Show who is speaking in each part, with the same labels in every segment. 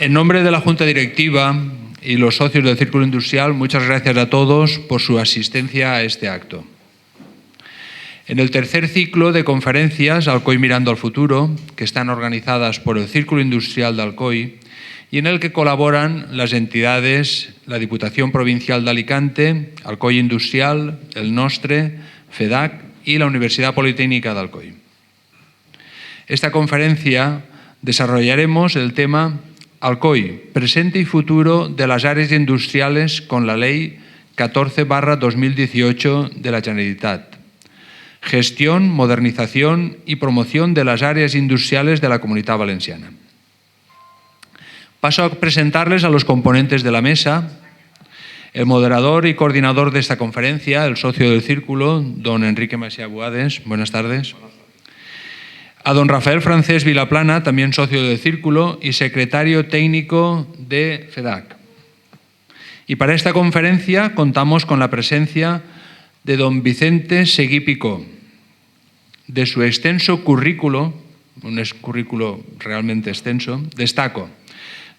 Speaker 1: En nombre de la Junta Directiva y los socios del Círculo Industrial, muchas gracias a todos por su asistencia a este acto. En el tercer ciclo de conferencias Alcoy Mirando al Futuro, que están organizadas por el Círculo Industrial de Alcoy y en el que colaboran las entidades, la Diputación Provincial de Alicante, Alcoy Industrial, el Nostre, FEDAC y la Universidad Politécnica de Alcoy. Esta conferencia desarrollaremos el tema Alcoy, presente y futuro de las áreas industriales con la Ley 14/2018 de la Generalitat. Gestión, modernización y promoción de las áreas industriales de la Comunitat Valenciana. Paso a presentarles a los componentes de la mesa. El moderador y coordinador de esta conferencia, el socio del Círculo, don Enrique Macià Boades. Buenas tardes. A don Rafael Francés Vilaplana, también socio del Círculo y secretario técnico de FEDAC. Y para esta conferencia contamos con la presencia de don Vicente Seguí Picó. De su extenso currículo, un currículo realmente extenso, destaco: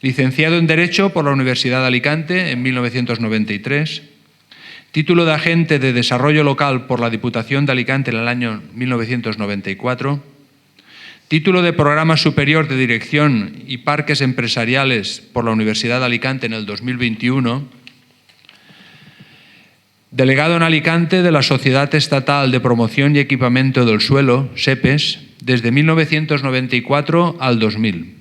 Speaker 1: licenciado en Derecho por la Universidad de Alicante en 1993, título de agente de Desarrollo Local por la Diputación de Alicante en el año 1994, título de Programa Superior de Dirección y Parques Empresariales por la Universidad de Alicante en el 2021, delegado en Alicante de la Sociedad Estatal de Promoción y Equipamiento del Suelo, SEPES, desde 1994 al 2000.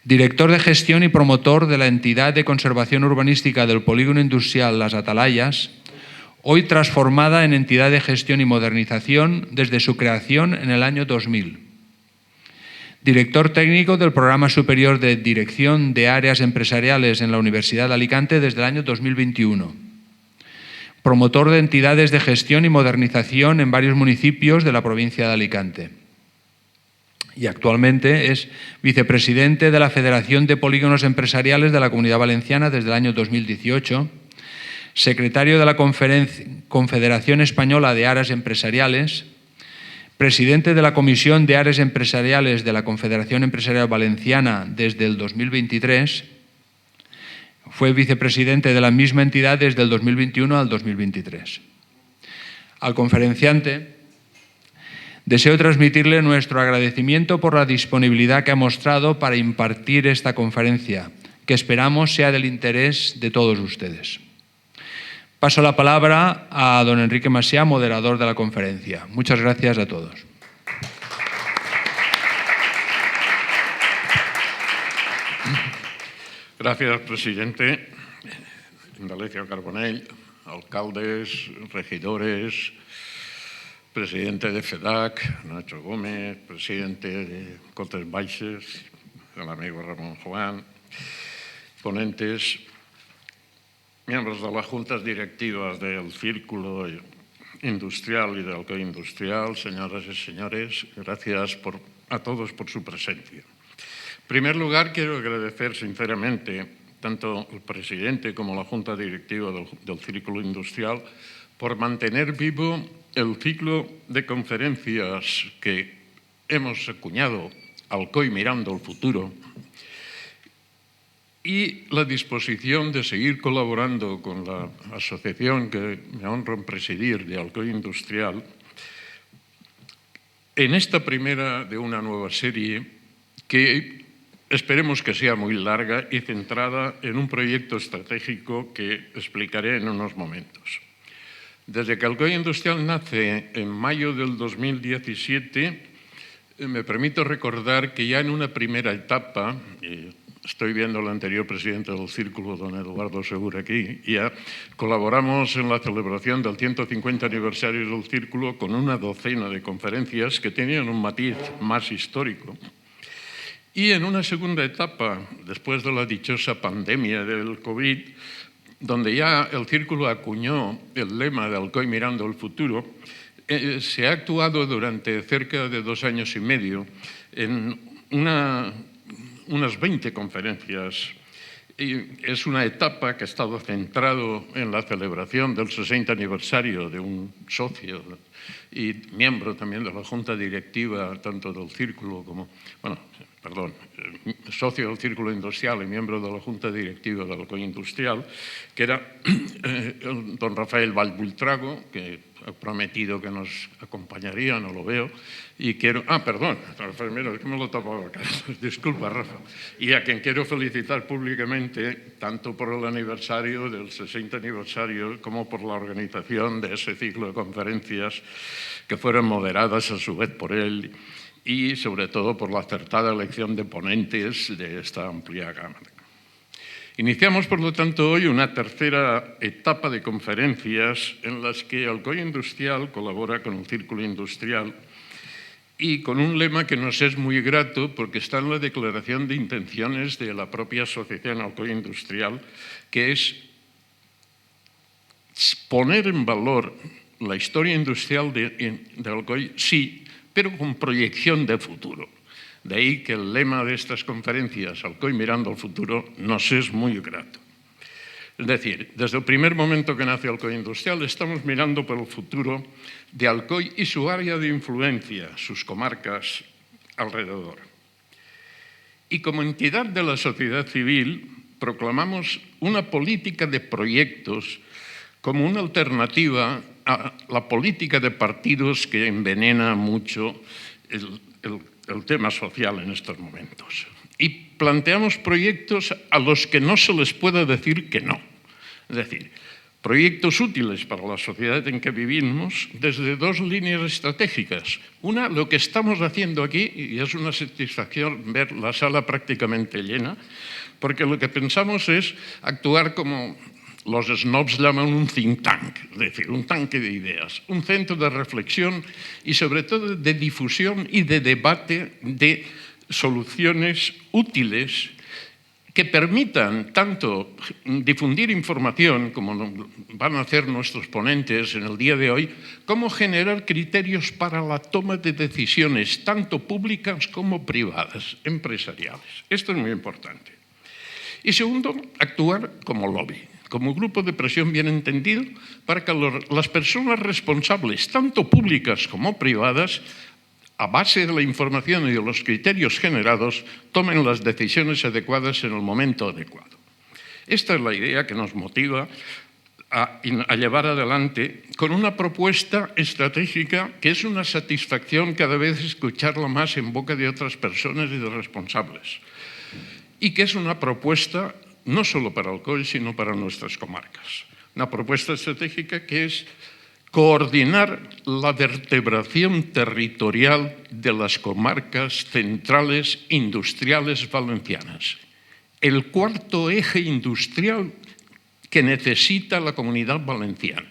Speaker 1: Director de gestión y promotor de la entidad de conservación urbanística del Polígono Industrial Las Atalayas, hoy transformada en entidad de gestión y modernización desde su creación en el año 2000. Director técnico del Programa Superior de Dirección de Áreas Empresariales en la Universidad de Alicante desde el año 2021. Promotor de entidades de gestión y modernización en varios municipios de la provincia de Alicante. Y actualmente es vicepresidente de la Federación de Polígonos Empresariales de la Comunidad Valenciana desde el año 2018, secretario de la Confederación Española de Áreas Empresariales, presidente de la Comisión de Áreas Empresariales de la Confederación Empresarial Valenciana desde el 2023, fue vicepresidente de la misma entidad desde el 2021 al 2023. Al conferenciante, deseo transmitirle nuestro agradecimiento por la disponibilidad que ha mostrado para impartir esta conferencia, que esperamos sea del interés de todos ustedes. Paso la palabra a don Enrique Macià, moderador de la conferencia. Muchas gracias a todos.
Speaker 2: Gracias, presidente. Indalecio Carbonell, alcaldes, regidores, presidente de FEDAC, Nacho Gómez, presidente de Cotes Baixes, el amigo Ramón Juan, ponentes, miembros de las juntas directivas del Círculo Industrial y del Alcoy Industrial, señoras y señores, gracias a todos por su presencia. En primer lugar, quiero agradecer sinceramente tanto al presidente como a la Junta Directiva del Círculo Industrial por mantener vivo el ciclo de conferencias que hemos acuñado, Alcoy Mirando al Futuro, y la disposición de seguir colaborando con la asociación que me honro en presidir de Alcoy Industrial en esta primera de una nueva serie que esperemos que sea muy larga y centrada en un proyecto estratégico que explicaré en unos momentos. Desde que Alcoy Industrial nace en mayo del 2017, me permito recordar que ya en una primera etapa, estoy viendo al anterior presidente del Círculo, don Eduardo Segura, aquí, ya colaboramos en la celebración del 150 aniversario del Círculo con una docena de conferencias que tenían un matiz más histórico. Y en una segunda etapa, después de la dichosa pandemia del COVID, donde ya el Círculo acuñó el lema de Alcoy Mirando al Futuro, se ha actuado durante cerca de 2 años y medio en unas 20 conferencias Y es una etapa que ha estado centrado en la celebración del 60 aniversario de un socio y miembro también de la Junta Directiva, tanto del Círculo como, socio del Círculo Industrial y miembro de la Junta Directiva del Alcoy Industrial, que era don Rafael Vallbultrago, que ha prometido que nos acompañaría, no lo veo, y quiero... perdón, Rafael, mira, es que me lo tapaba acá. Disculpa, Rafa. Y a quien quiero felicitar públicamente, tanto por el aniversario, del 60 aniversario, como por la organización de ese ciclo de conferencias que fueron moderadas a su vez por él y sobre todo por la acertada elección de ponentes de esta amplia gama. Iniciamos, por lo tanto, hoy una tercera etapa de conferencias en las que Alcoy Industrial colabora con el Círculo Industrial y con un lema que nos es muy grato porque está en la declaración de intenciones de la propia Asociación Alcoy Industrial, que es poner en valor la historia industrial de Alcoy, sí, pero con proyección de futuro. De ahí que el lema de estas conferencias, Alcoy mirando al futuro, nos es muy grato. Es decir, desde el primer momento que nace Alcoy Industrial, estamos mirando por el futuro de Alcoy y su área de influencia, sus comarcas alrededor. Y como entidad de la sociedad civil, proclamamos una política de proyectos como una alternativa a la política de partidos que envenena mucho el tema social en estos momentos. Y planteamos proyectos a los que no se les pueda decir que no. Es decir, proyectos útiles para la sociedad en que vivimos desde dos líneas estratégicas. Una, lo que estamos haciendo aquí, y es una satisfacción ver la sala prácticamente llena, porque lo que pensamos es actuar como los snobs llaman un think tank, es decir, un tanque de ideas, un centro de reflexión y sobre todo de difusión y de debate de soluciones útiles que permitan tanto difundir información, como van a hacer nuestros ponentes en el día de hoy, como generar criterios para la toma de decisiones, tanto públicas como privadas, empresariales. Esto es muy importante. Y segundo, actuar como lobby, como grupo de presión bien entendido, para que las personas responsables, tanto públicas como privadas, a base de la información y de los criterios generados, tomen las decisiones adecuadas en el momento adecuado. Esta es la idea que nos motiva a llevar adelante con una propuesta estratégica que es una satisfacción cada vez escucharla más en boca de otras personas y de responsables. Y que es una propuesta no solo para Alcoy, sino para nuestras comarcas. Una propuesta estratégica que es coordinar la vertebración territorial de las comarcas centrales industriales valencianas. El cuarto eje industrial que necesita la Comunidad Valenciana.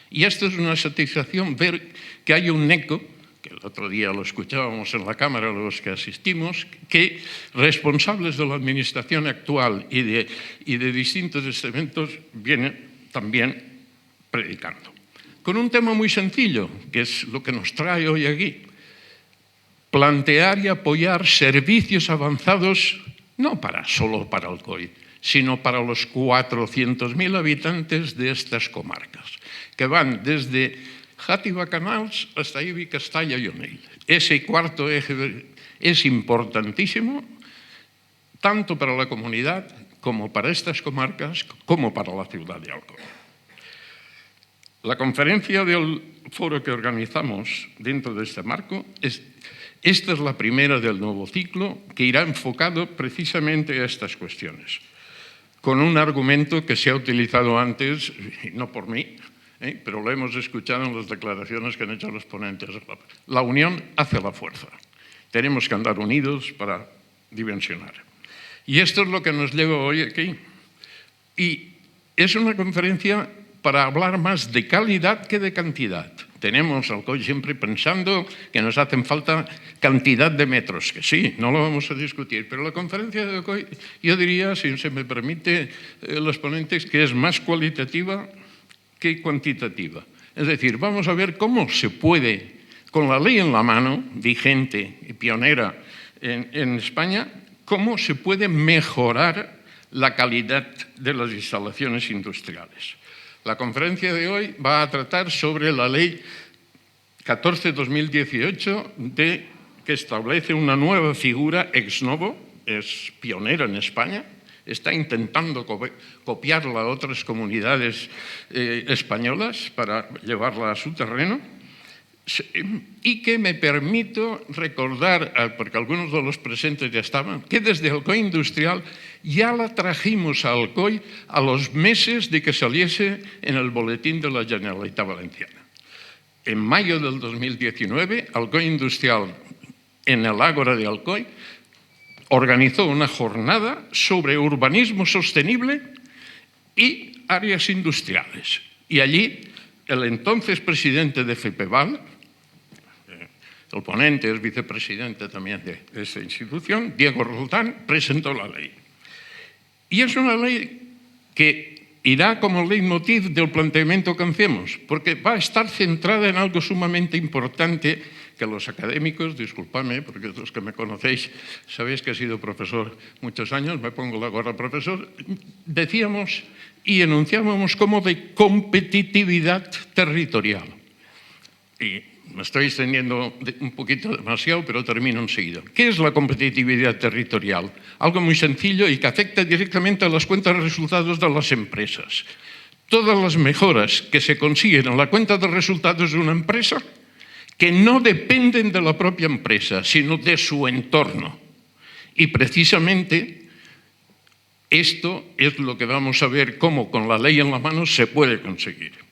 Speaker 2: Y esto es una satisfacción ver que hay un eco, que el otro día lo escuchábamos en la Cámara los que asistimos, que responsables de la administración actual y de distintos estamentos vienen también predicando. Con un tema muy sencillo, que es lo que nos trae hoy aquí. Plantear y apoyar servicios avanzados, no solo para Alcoy, sino para los 400.000 habitantes de estas comarcas, que van desde Játiva Canals hasta Ibi, Castalla y Onil. Ese cuarto eje es importantísimo, tanto para la comunidad como para estas comarcas, como para la ciudad de Alcoy. La conferencia del foro que organizamos dentro de este marco, esta es la primera del nuevo ciclo que irá enfocado precisamente a estas cuestiones, con un argumento que se ha utilizado antes, no por mí, pero lo hemos escuchado en las declaraciones que han hecho los ponentes. La unión hace la fuerza. Tenemos que andar unidos para dimensionar. Y esto es lo que nos lleva hoy aquí. Y es una conferencia para hablar más de calidad que de cantidad. Tenemos Alcoy siempre pensando que nos hacen falta cantidad de metros, que sí, no lo vamos a discutir, pero la conferencia de Alcoy, yo diría, si se me permite los ponentes, que es más cualitativa que cuantitativa. Es decir, vamos a ver cómo se puede, con la ley en la mano, vigente y pionera en España, cómo se puede mejorar la calidad de las instalaciones industriales. La conferencia de hoy va a tratar sobre la Ley 14/2018 que establece una nueva figura ex novo, es pionera en España, está intentando copiarla a otras comunidades españolas para llevarla a su terreno, y que me permito recordar, porque algunos de los presentes ya estaban, que desde Alcoy Industrial ya la trajimos a Alcoy a los meses de que saliese en el boletín de la Generalitat Valenciana. En mayo del 2019, Alcoy Industrial, en el Ágora de Alcoy, organizó una jornada sobre urbanismo sostenible y áreas industriales. Y allí el entonces presidente de FEPEVAL, el ponente es vicepresidente también de esa institución, Diego Roldán, presentó la ley. Y es una ley que irá como leitmotiv del planteamiento que hacemos, porque va a estar centrada en algo sumamente importante que los académicos, disculpadme, porque los que me conocéis sabéis que he sido profesor muchos años, me pongo la gorra profesor, decíamos y enunciábamos como de competitividad territorial. Y me estoy extendiendo un poquito demasiado, pero termino enseguida. ¿Qué es la competitividad territorial? Algo muy sencillo y que afecta directamente a las cuentas de resultados de las empresas. Todas las mejoras que se consiguen en la cuenta de resultados de una empresa que no dependen de la propia empresa, sino de su entorno. Y precisamente esto es lo que vamos a ver cómo con la ley en la mano se puede conseguir.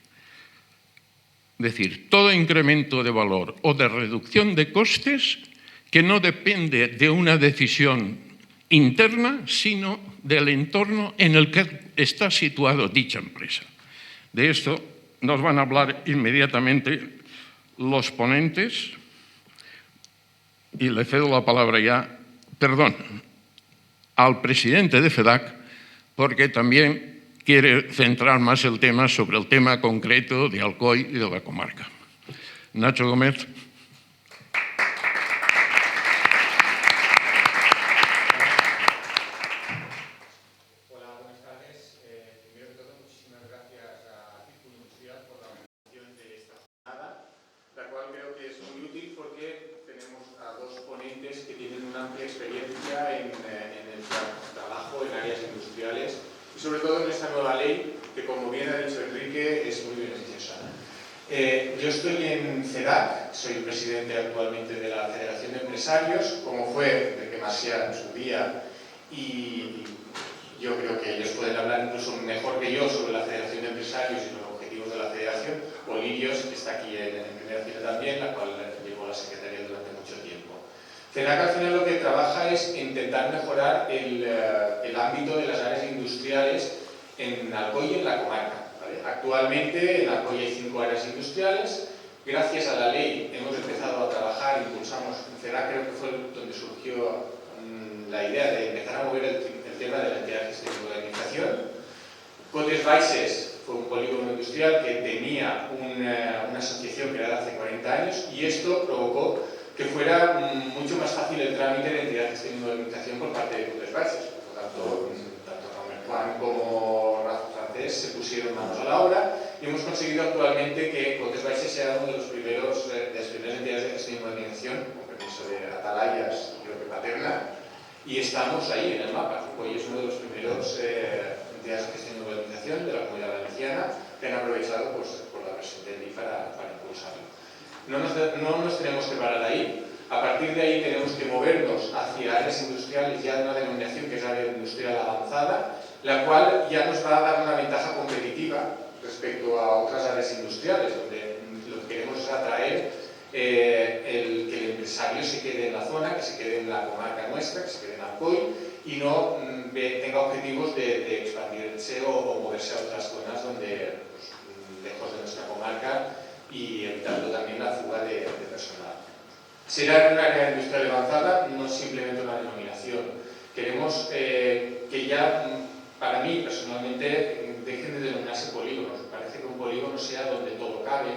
Speaker 2: Es decir, todo incremento de valor o de reducción de costes que no depende de una decisión interna, sino del entorno en el que está situada dicha empresa. De esto nos van a hablar inmediatamente los ponentes y le cedo la palabra ya, al presidente de FEDAC, porque también quiere centrar más el tema sobre el tema concreto de Alcoy y de la comarca. Nacho Gómez.
Speaker 3: Hola, buenas tardes. Primero de todo, muchísimas gracias a Círculo Industrial por la organización de esta jornada, la cual creo que es muy útil porque tenemos a dos ponentes que tienen una amplia experiencia en el trabajo en áreas industriales y sobre todo en esta nueva ley que, como bien ha dicho Enrique, es muy beneficiosa. Yo estoy en CEDAC, soy presidente actualmente de la Federación de Empresarios, como fue de que Masia en su día, y yo creo que ellos pueden hablar incluso mejor que yo sobre la Federación de Empresarios y los objetivos de la Federación, o Lirios, que está aquí en primera fila también, la cual llevó la Secretaría durante mucho tiempo. CEDAC al final lo que trabaja es intentar mejorar el ámbito de las áreas industriales en Alcoy y en la comarca. ¿Vale? Actualmente en Alcoy hay 5 áreas industriales. Gracias a la ley hemos empezado a trabajar, impulsamos, en CEDAC creo que fue donde surgió la idea de empezar a mover el tema de la entidad de gestión de la administración. Cotes Baixes fue un polígono industrial que tenía una asociación creada hace 40 años y esto provocó que fuera mucho más fácil el trámite de entidad de gestión de administración por parte de Cotes Baixes. Por lo tanto, tanto Juan como Rafa Francés se pusieron manos a la obra y hemos conseguido actualmente que Cotes Baixes sea uno de las primeras entidades de gestión de administración, con permiso de Atalayas y creo que Paterna, y estamos ahí en el mapa. Hoy es uno de los primeros entidades de gestión de administración de la Comunidad Valenciana que han aprovechado por la presente ley para impulsarlo. No nos tenemos que parar ahí. A partir de ahí tenemos que movernos hacia áreas industriales ya de una denominación que es área industrial avanzada, la cual ya nos va a dar una ventaja competitiva respecto a otras áreas industriales, donde lo que queremos es atraer que el empresario se quede en la zona, que se quede en la comarca nuestra, que se quede en Alcoy y no tenga objetivos de expandirse o moverse a otras zonas donde, pues, lejos de nuestra comarca, y evitando también la fuga de personal. Será una área industrial avanzada, no simplemente una denominación. Queremos que ya, para mí personalmente, dejen de denominarse polígonos. Parece que un polígono sea donde todo cabe.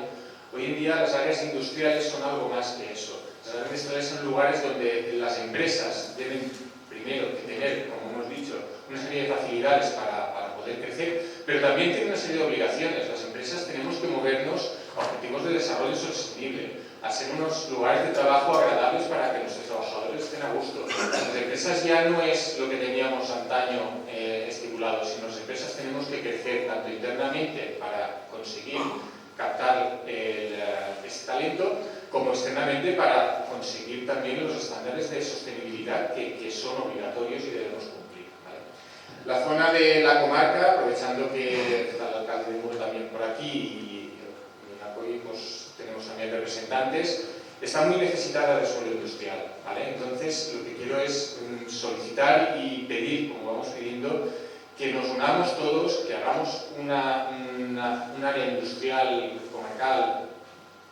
Speaker 3: Hoy en día las áreas industriales son algo más que eso. Las áreas industriales son lugares donde las empresas deben, primero, tener, como hemos dicho, una serie de facilidades para poder crecer, pero también tiene una serie de obligaciones. Las empresas tenemos que movernos a objetivos de desarrollo sostenible, a ser unos lugares de trabajo agradables para que nuestros trabajadores estén a gusto. Las empresas ya no es lo que teníamos antaño estipulado, sino las empresas tenemos que crecer tanto internamente para conseguir captar ese talento, como externamente para conseguir también los estándares de sostenibilidad que son obligatorios y debemos cumplir, ¿vale? La zona de la comarca, aprovechando que está el alcalde de Muro también por aquí y en Alcoy pues, tenemos también representantes, está muy necesitada de suelo industrial, ¿vale? Entonces lo que quiero es solicitar y pedir, como vamos pidiendo, que nos unamos todos, que hagamos un área industrial comarcal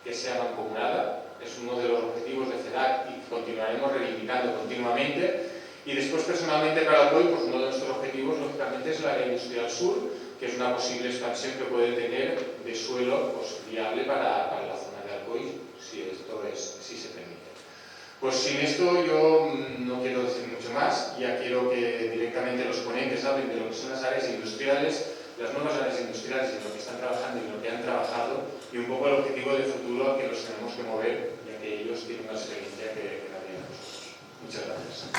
Speaker 3: que sea mancomunada. Es uno de los objetivos de CEDAC y continuaremos reivindicando continuamente. Y después, personalmente, para Alcoy, pues uno de nuestros objetivos, lógicamente, es el área industrial sur, que es una posible expansión que puede tener de suelo pues, viable para la zona de Alcoy, si se permite. Pues sin esto yo no quiero decir mucho más, ya quiero que directamente los ponentes hablen de lo que son las áreas industriales, las nuevas áreas industriales y lo que están trabajando y lo que han trabajado y un poco el objetivo de futuro al que los tenemos que mover, ya que ellos tienen más experiencia que nadie de nosotros. Muchas gracias.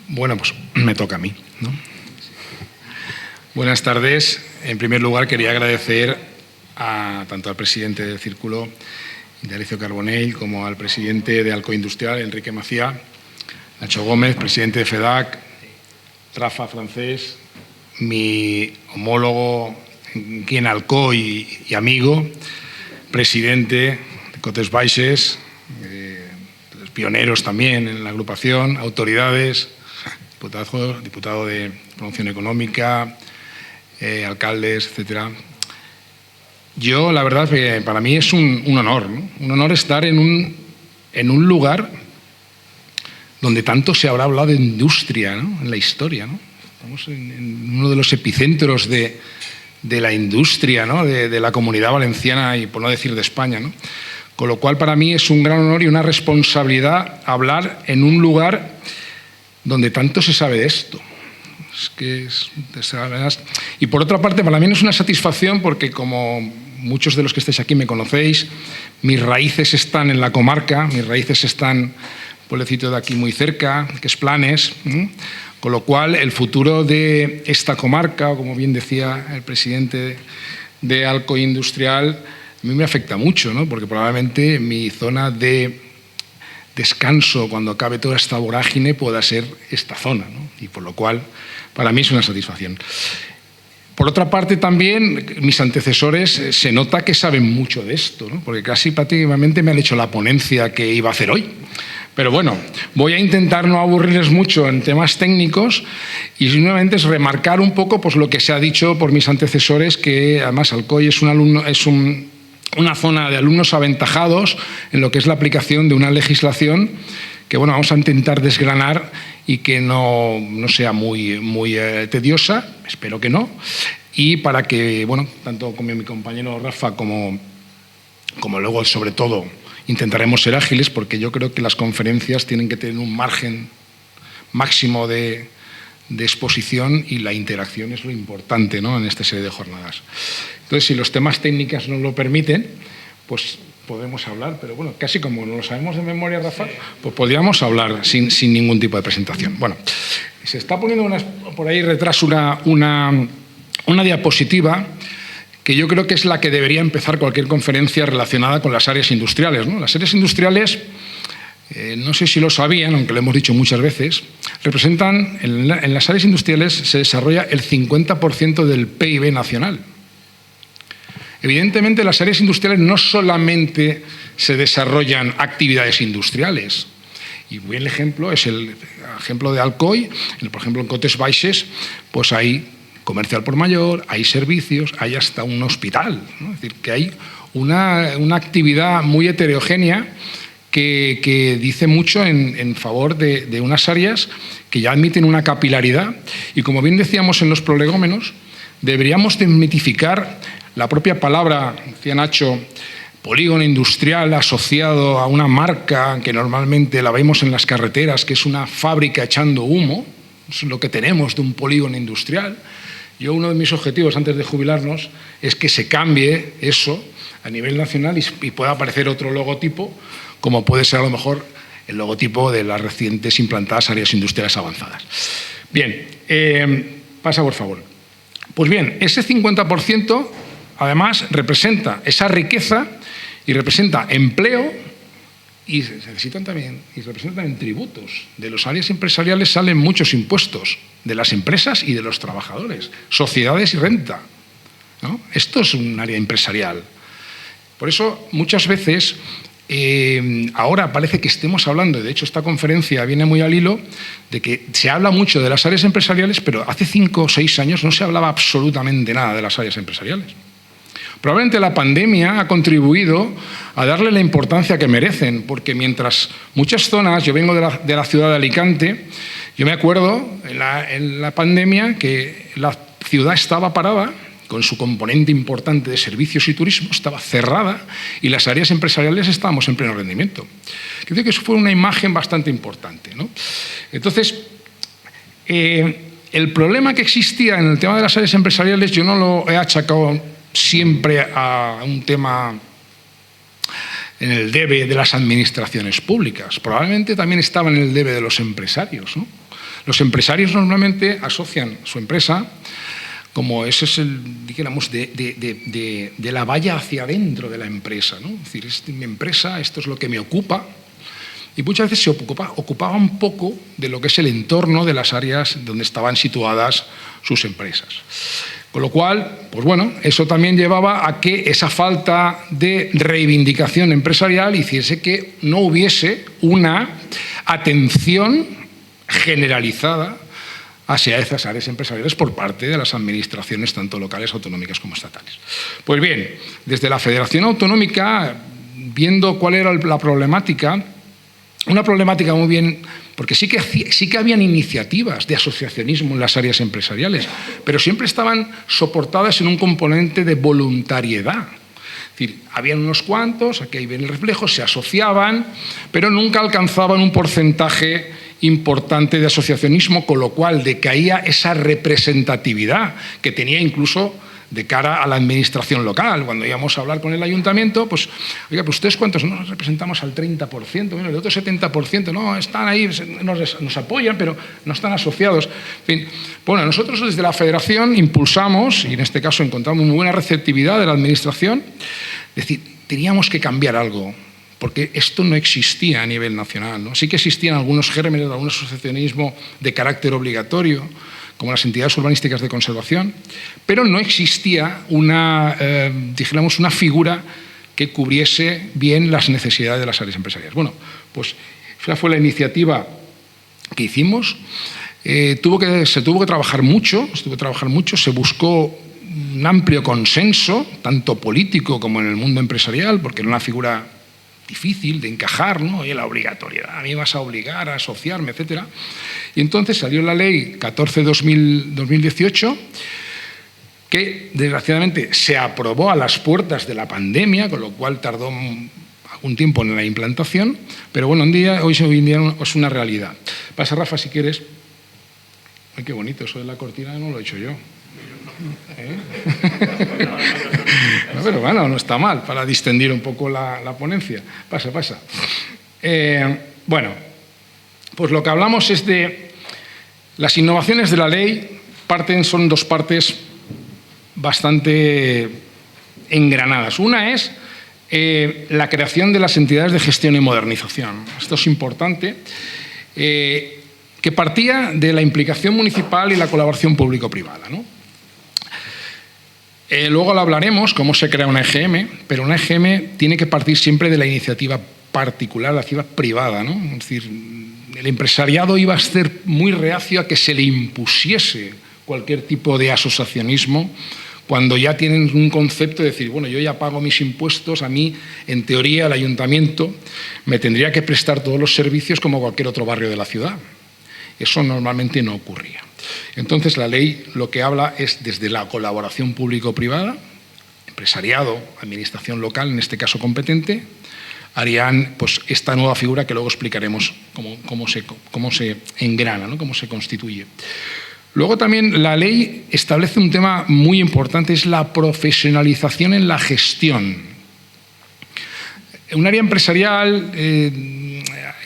Speaker 4: Bueno, pues me toca a mí, ¿no? Buenas tardes. En primer lugar, quería agradecer tanto al presidente del Círculo, Indalecio Carbonell, como al presidente de Alcoy Industrial, Enrique Macià, Nacho Gómez, presidente de FEDAC, Rafa Francés, mi homólogo aquí en Alcoy y amigo, presidente de Cotes Baixes, los pioneros también en la agrupación, autoridades, diputado de Promoción Económica, alcaldes, etcétera. Yo, la verdad, que para mí es un honor, ¿no? Un honor estar en un lugar donde tanto se habrá hablado de industria, ¿no? En la historia, ¿no? Estamos en uno de los epicentros de la industria, ¿no? de la Comunidad Valenciana y por no decir de España, ¿no? Con lo cual, para mí es un gran honor y una responsabilidad hablar en un lugar donde tanto se sabe de esto. Y por otra parte, para mí es una satisfacción porque, como muchos de los que estáis aquí me conocéis, mis raíces están en la comarca, mis raíces están en un pueblecito de aquí muy cerca, que es Planes, con lo cual el futuro de esta comarca, o como bien decía el presidente de Alcoy Industrial, a mí me afecta mucho, ¿no? Porque probablemente mi zona de descanso cuando acabe toda esta vorágine pueda ser esta zona, ¿no? Y por lo cual para mí es una satisfacción. Por otra parte, también mis antecesores se nota que saben mucho de esto, ¿no? Porque casi prácticamente me han hecho la ponencia que iba a hacer hoy. Pero bueno, voy a intentar no aburrirles mucho en temas técnicos y simplemente es remarcar un poco pues, lo que se ha dicho por mis antecesores, que además Alcoy es una zona de alumnos aventajados en lo que es la aplicación de una legislación que bueno, vamos a intentar desgranar y que no sea muy tediosa, espero que no, y para que, bueno, tanto como mi compañero Rafa como luego, sobre todo, intentaremos ser ágiles, porque yo creo que las conferencias tienen que tener un margen máximo de exposición y la interacción es lo importante, ¿no? En esta serie de jornadas. Entonces, si los temas técnicos nos lo permiten, pues podemos hablar, pero bueno, casi como no lo sabemos de memoria, Rafa, pues podríamos hablar sin ningún tipo de presentación. Bueno, se está poniendo por ahí retrás una diapositiva que yo creo que es la que debería empezar cualquier conferencia relacionada con las áreas industriales, ¿no? Las áreas industriales, no sé si lo sabían, aunque lo hemos dicho muchas veces, representan, en las áreas industriales se desarrolla el 50% del PIB nacional. Evidentemente, las áreas industriales no solamente se desarrollan actividades industriales. Y muy el ejemplo es el ejemplo de Alcoy. Por ejemplo, en Cotes Baixes, pues hay comercio al por mayor, hay servicios, hay hasta un hospital, ¿no? Es decir, que hay una actividad muy heterogénea que dice mucho en favor de unas áreas que ya admiten una capilaridad. Y como bien decíamos en los prolegómenos, deberíamos desmitificar la propia palabra, decía Nacho, polígono industrial asociado a una marca que normalmente la vemos en las carreteras, que es una fábrica echando humo, es lo que tenemos de un polígono industrial. Yo, uno de mis objetivos antes de jubilarnos es que se cambie eso a nivel nacional y pueda aparecer otro logotipo, como puede ser a lo mejor el logotipo de las recientes implantadas áreas industriales avanzadas. Bien, pasa por favor. Pues bien, ese 50% además representa esa riqueza y representa empleo y representan también tributos. De las áreas empresariales salen muchos impuestos, de las empresas y de los trabajadores, sociedades y renta, ¿no? Esto es un área empresarial. Por eso, muchas veces, ahora parece que estemos hablando, de hecho esta conferencia viene muy al hilo, de que se habla mucho de las áreas empresariales, pero hace 5 o 6 años no se hablaba absolutamente nada de las áreas empresariales. Probablemente la pandemia ha contribuido a darle la importancia que merecen, porque mientras muchas zonas, yo vengo de la ciudad de Alicante, yo me acuerdo en la pandemia que la ciudad estaba parada, con su componente importante de servicios y turismo, estaba cerrada y las áreas empresariales estábamos en pleno rendimiento. Creo que eso fue una imagen bastante importante, ¿no? Entonces, el problema que existía en el tema de las áreas empresariales yo no lo he achacado siempre a un tema en el debe de las administraciones públicas. Probablemente también estaba en el debe de los empresarios, ¿no? Los empresarios normalmente asocian su empresa como ese es el, digamos, de la valla hacia adentro de la empresa, ¿no? Es decir, es mi empresa, esto es lo que me ocupa. Y muchas veces se ocupaba un poco de lo que es el entorno de las áreas donde estaban situadas sus empresas. Con lo cual, pues bueno, eso también llevaba a que esa falta de reivindicación empresarial hiciese que no hubiese una atención generalizada hacia esas áreas empresariales por parte de las administraciones tanto locales, autonómicas como estatales. Pues bien, desde la Federación Autonómica, viendo cuál era la problemática, una problemática muy bien, porque sí que habían iniciativas de asociacionismo en las áreas empresariales, pero siempre estaban soportadas en un componente de voluntariedad. Es decir, habían unos cuantos, aquí viene el reflejo, se asociaban, pero nunca alcanzaban un porcentaje importante de asociacionismo, con lo cual decaía esa representatividad que tenía incluso de cara a la administración local. Cuando íbamos a hablar con el ayuntamiento, pues, oiga, pues ustedes cuántos, no nos representamos al 30%, bueno, el otro 70%, no, están ahí, nos apoyan, pero no están asociados. En fin, bueno, nosotros desde la Federación impulsamos, y en este caso encontramos muy buena receptividad de la administración, es decir, teníamos que cambiar algo, porque esto no existía a nivel nacional, ¿no? Sí que existían algunos gérmenes de algún asociacionismo de carácter obligatorio, como las entidades urbanísticas de conservación, pero no existía una figura que cubriese bien las necesidades de las áreas empresariales. Bueno, pues esa fue la iniciativa que hicimos. Se tuvo que trabajar mucho, se buscó un amplio consenso, tanto político como en el mundo empresarial, porque era una figura difícil de encajar, ¿no? Y la obligatoriedad, a mí me vas a obligar a asociarme, etcétera. Y entonces salió la ley 14/2018, que desgraciadamente se aprobó a las puertas de la pandemia, con lo cual tardó algún tiempo en la implantación, pero bueno, hoy en día es una realidad. Pasa, Rafa, si quieres. Ay, qué bonito, eso de la cortina no lo he hecho yo. No, pero bueno, no está mal para distendir un poco la ponencia. Pasa. Bueno, pues lo que hablamos es de las innovaciones de la ley. Son dos partes bastante engranadas. Una es la creación de las entidades de gestión y modernización. Esto es importante, que partía de la implicación municipal y la colaboración público-privada, ¿no? Luego lo hablaremos, cómo se crea una EGM, pero una EGM tiene que partir siempre de la iniciativa particular, la iniciativa privada, ¿no? Es decir, el empresariado iba a ser muy reacio a que se le impusiese cualquier tipo de asociacionismo cuando ya tienen un concepto de decir, bueno, yo ya pago mis impuestos, a mí, en teoría, el ayuntamiento me tendría que prestar todos los servicios como cualquier otro barrio de la ciudad. Eso normalmente no ocurría. Entonces, la ley lo que habla es desde la colaboración público-privada, empresariado, administración local, en este caso competente, harían pues, esta nueva figura que luego explicaremos cómo se engrana, ¿no? Cómo se constituye. Luego también la ley establece un tema muy importante, es la profesionalización en la gestión. Un área empresarial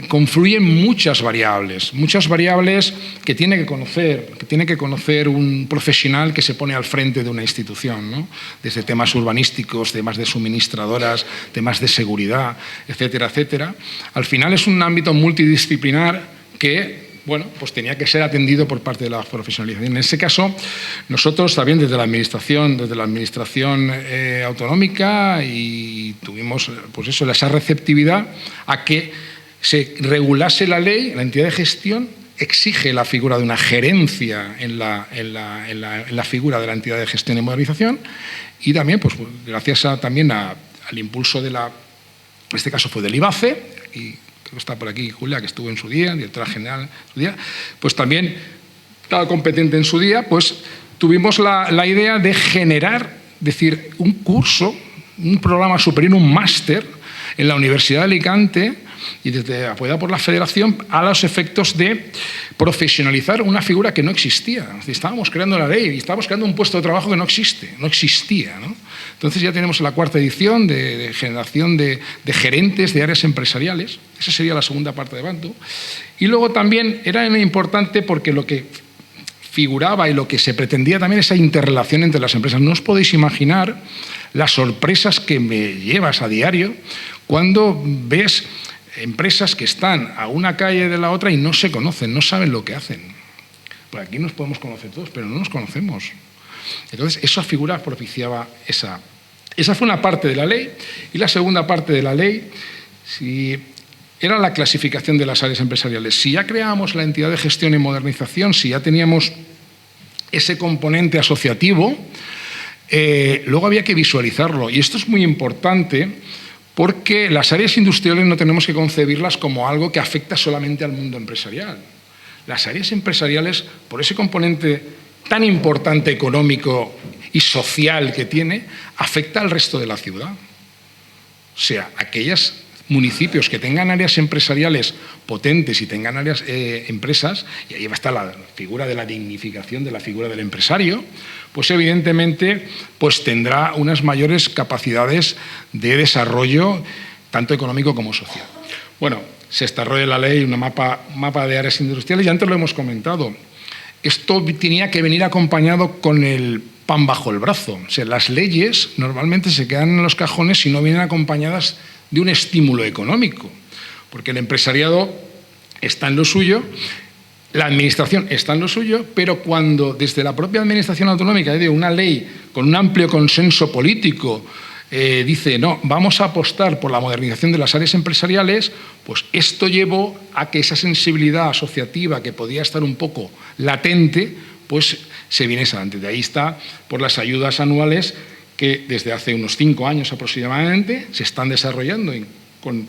Speaker 4: confluyen muchas variables que tiene que conocer un profesional que se pone al frente de una institución, ¿no? Desde temas urbanísticos, temas de suministradoras, temas de seguridad, etcétera, etcétera. Al final es un ámbito multidisciplinar que pues tenía que ser atendido por parte de la profesionalización. En ese caso, nosotros también desde la administración autonómica y tuvimos pues eso, esa receptividad a que se regulase la ley, la entidad de gestión exige la figura de una gerencia en la figura de la entidad de gestión y modernización y también, pues gracias también al impulso en este caso fue del IBACE, y creo que está por aquí Julia, que estuvo en su día, directora general en su día, pues también estaba competente en su día, pues tuvimos la idea de generar, decir, un curso, un programa superior, un máster en la Universidad de Alicante y apoyada por la Federación a los efectos de profesionalizar una figura que no existía. Estábamos creando la ley y estábamos creando un puesto de trabajo que no existía, ¿no? Entonces ya tenemos la cuarta edición de generación de gerentes de áreas empresariales. Esa sería la segunda parte de Bantu. Y luego también era importante porque lo que figuraba y lo que se pretendía también esa interrelación entre las empresas. No os podéis imaginar las sorpresas que me llevas a diario cuando ves empresas que están a una calle de la otra y no se conocen, no saben lo que hacen. Por aquí nos podemos conocer todos, pero no nos conocemos. Entonces, esa figura propiciaba esa. Esa fue una parte de la ley. Y la segunda parte de la ley era la clasificación de las áreas empresariales. Si ya creábamos la entidad de gestión y modernización, si ya teníamos ese componente asociativo, luego había que visualizarlo. Y esto es muy importante porque las áreas industriales no tenemos que concebirlas como algo que afecta solamente al mundo empresarial. Las áreas empresariales, por ese componente tan importante económico y social que tiene, afecta al resto de la ciudad. O sea, aquellos municipios que tengan áreas empresariales potentes y tengan áreas empresas, y ahí va a estar la figura de la dignificación de la figura del empresario, pues evidentemente pues tendrá unas mayores capacidades de desarrollo, tanto económico como social. Bueno, se desarrolla la ley, un mapa de áreas industriales, y antes lo hemos comentado. Esto tenía que venir acompañado con el pan bajo el brazo. O sea, las leyes normalmente se quedan en los cajones si no vienen acompañadas de un estímulo económico, porque el empresariado está en lo suyo, la administración está en lo suyo, pero cuando desde la propia administración autonómica de una ley con un amplio consenso político dice, no, vamos a apostar por la modernización de las áreas empresariales, pues esto llevó a que esa sensibilidad asociativa que podía estar un poco latente, pues se viniese adelante. De ahí está por las ayudas anuales que desde hace unos 5 años aproximadamente se están desarrollando con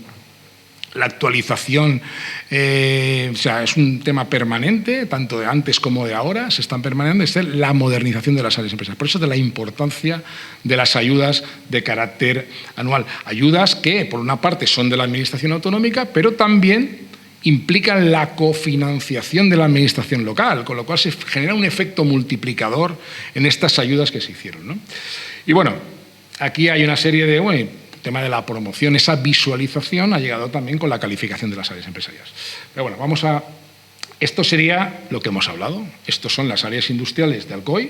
Speaker 4: la actualización, o sea, es un tema permanente, tanto de antes como de ahora, se están permaneciendo, es la modernización de las áreas empresariales. Por eso de la importancia de las ayudas de carácter anual. Ayudas que, por una parte, son de la Administración autonómica, pero también implican la cofinanciación de la Administración local, con lo cual se genera un efecto multiplicador en estas ayudas que se hicieron, ¿no? Y bueno, aquí hay una serie de... el tema de la promoción, esa visualización ha llegado también con la calificación de las áreas empresariales. Pero bueno, esto sería lo que hemos hablado. Estos son las áreas industriales de Alcoy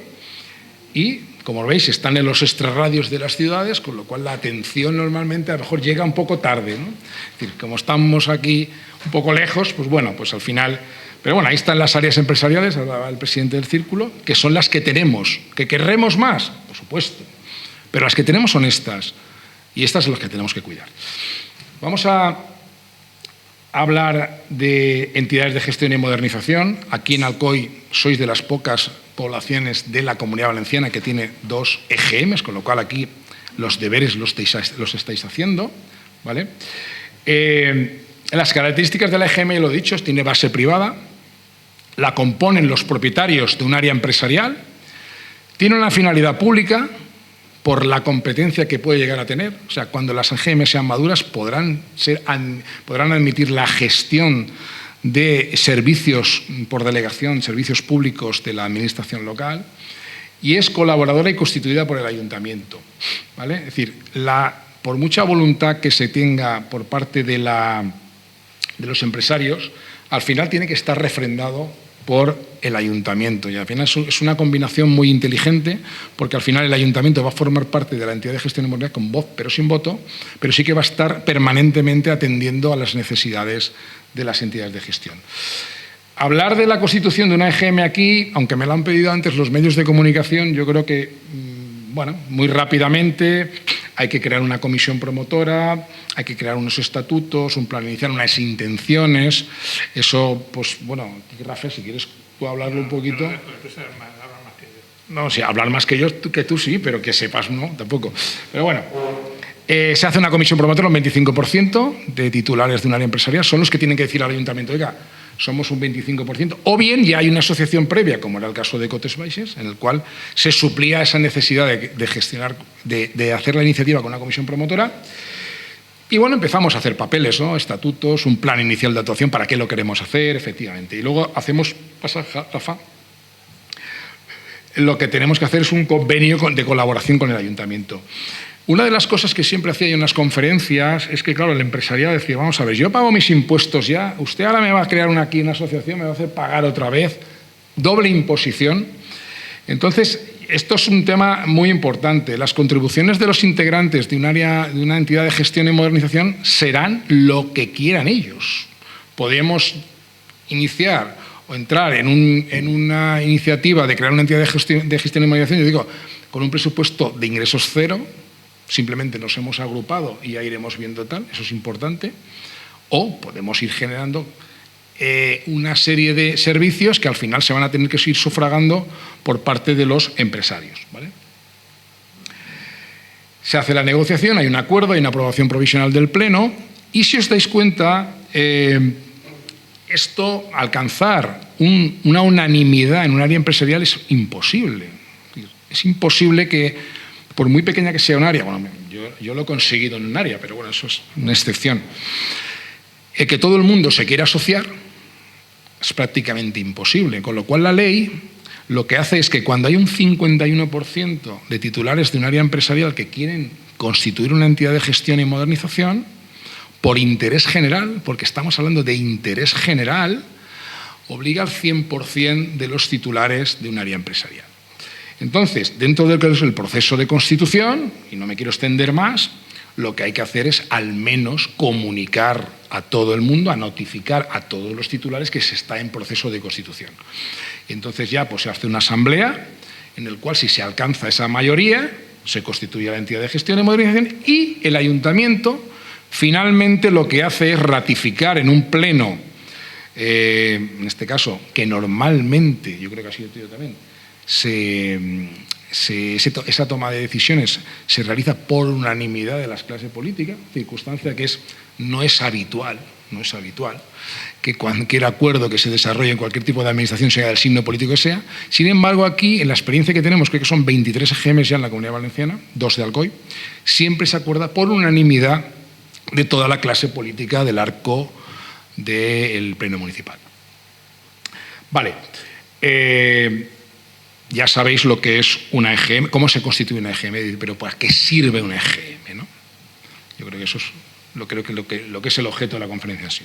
Speaker 4: y, como veis, están en los extrarradios de las ciudades, con lo cual la atención normalmente a lo mejor llega un poco tarde, ¿no? Es decir, como estamos aquí un poco lejos, pues bueno, pues al final... Pero bueno, ahí están las áreas empresariales, hablaba el presidente del Círculo, que son las que tenemos. ¿Que querremos más? Por supuesto. Pero las que tenemos son estas. Y estas son las que tenemos que cuidar. Vamos a hablar de entidades de gestión y modernización. Aquí en Alcoy sois de las pocas poblaciones de la Comunidad Valenciana que tiene 2 EGMs, con lo cual aquí los deberes los estáis haciendo, ¿vale? Las características de la EGM, ya lo he dicho, tiene base privada, la componen los propietarios de un área empresarial, tiene una finalidad pública, por la competencia que puede llegar a tener. O sea, cuando las EGM sean maduras podrán admitir la gestión de servicios por delegación, servicios públicos de la administración local, y es colaboradora y constituida por el ayuntamiento, ¿vale? Es decir, por mucha voluntad que se tenga por parte de los empresarios, al final tiene que estar refrendado por el ayuntamiento, y al final es una combinación muy inteligente, porque al final el ayuntamiento va a formar parte de la entidad de gestión inmobiliaria con voz pero sin voto, pero sí que va a estar permanentemente atendiendo a las necesidades de las entidades de gestión. Hablar de la constitución de una EGM aquí, aunque me lo han pedido antes los medios de comunicación, yo creo que, bueno, muy rápidamente hay que crear una comisión promotora, hay que crear unos estatutos, un plan inicial, unas intenciones. Eso, pues, bueno, Rafael, si quieres tú hablarlo un poquito. No, sí, hablar más que yo, que tú sí, pero que sepas, no, tampoco. Pero bueno, se hace una comisión promotora, un 25% de titulares de un área empresarial son los que tienen que decir al ayuntamiento, oiga, somos un 25%, o bien ya hay una asociación previa, como era el caso de Cotes Baixes, en el cual se suplía esa necesidad de gestionar, de hacer la iniciativa con una comisión promotora. Y bueno, empezamos a hacer papeles, ¿no? Estatutos, un plan inicial de actuación, para qué lo queremos hacer, efectivamente. Y luego hacemos, pasa, Rafa, lo que tenemos que hacer es un convenio de colaboración con el ayuntamiento. Una de las cosas que siempre hacía yo en las conferencias es que, claro, el empresariado decía, vamos a ver, yo pago mis impuestos ya, usted ahora me va a crear aquí una asociación, me va a hacer pagar otra vez, doble imposición. Entonces, esto es un tema muy importante. Las contribuciones de los integrantes de una entidad de gestión y modernización serán lo que quieran ellos. Podemos iniciar o entrar en una iniciativa de crear una entidad de gestión y modernización, yo digo, con un presupuesto de ingresos cero, simplemente nos hemos agrupado y ya iremos viendo tal, eso es importante, o podemos ir generando una serie de servicios que al final se van a tener que ir sufragando por parte de los empresarios, ¿vale? Se hace la negociación, hay un acuerdo, hay una aprobación provisional del Pleno, y si os dais cuenta, esto, alcanzar una unanimidad en un área empresarial es imposible. Es imposible que, por muy pequeña que sea un área, bueno, yo lo he conseguido en un área, pero bueno, eso es una excepción, que todo el mundo se quiera asociar es prácticamente imposible, con lo cual la ley lo que hace es que cuando hay un 51% de titulares de un área empresarial que quieren constituir una entidad de gestión y modernización, por interés general, porque estamos hablando de interés general, obliga al 100% de los titulares de un área empresarial. Entonces, dentro de lo que es el proceso de constitución, y no me quiero extender más, lo que hay que hacer es al menos comunicar a todo el mundo, a notificar a todos los titulares que se está en proceso de constitución. Y entonces ya pues, se hace una asamblea en el cual si se alcanza esa mayoría, se constituye la entidad de gestión y modernización y el ayuntamiento finalmente lo que hace es ratificar en un pleno, en este caso, que normalmente, yo creo que ha sido tuyo también, esa toma de decisiones se realiza por unanimidad de las clases políticas, circunstancia que no es habitual que cualquier acuerdo que se desarrolle en cualquier tipo de administración, sea del signo político que sea. Sin embargo, aquí, en la experiencia que tenemos, creo que son 23 EGMs ya en la Comunidad Valenciana, 2 de Alcoy, siempre se acuerda por unanimidad de toda la clase política del arco del Pleno Municipal. Vale. Ya sabéis lo que es una EGM, cómo se constituye una EGM, pero ¿para qué sirve una EGM? ¿No? Yo creo que eso es lo que es el objeto de la conferencia en sí.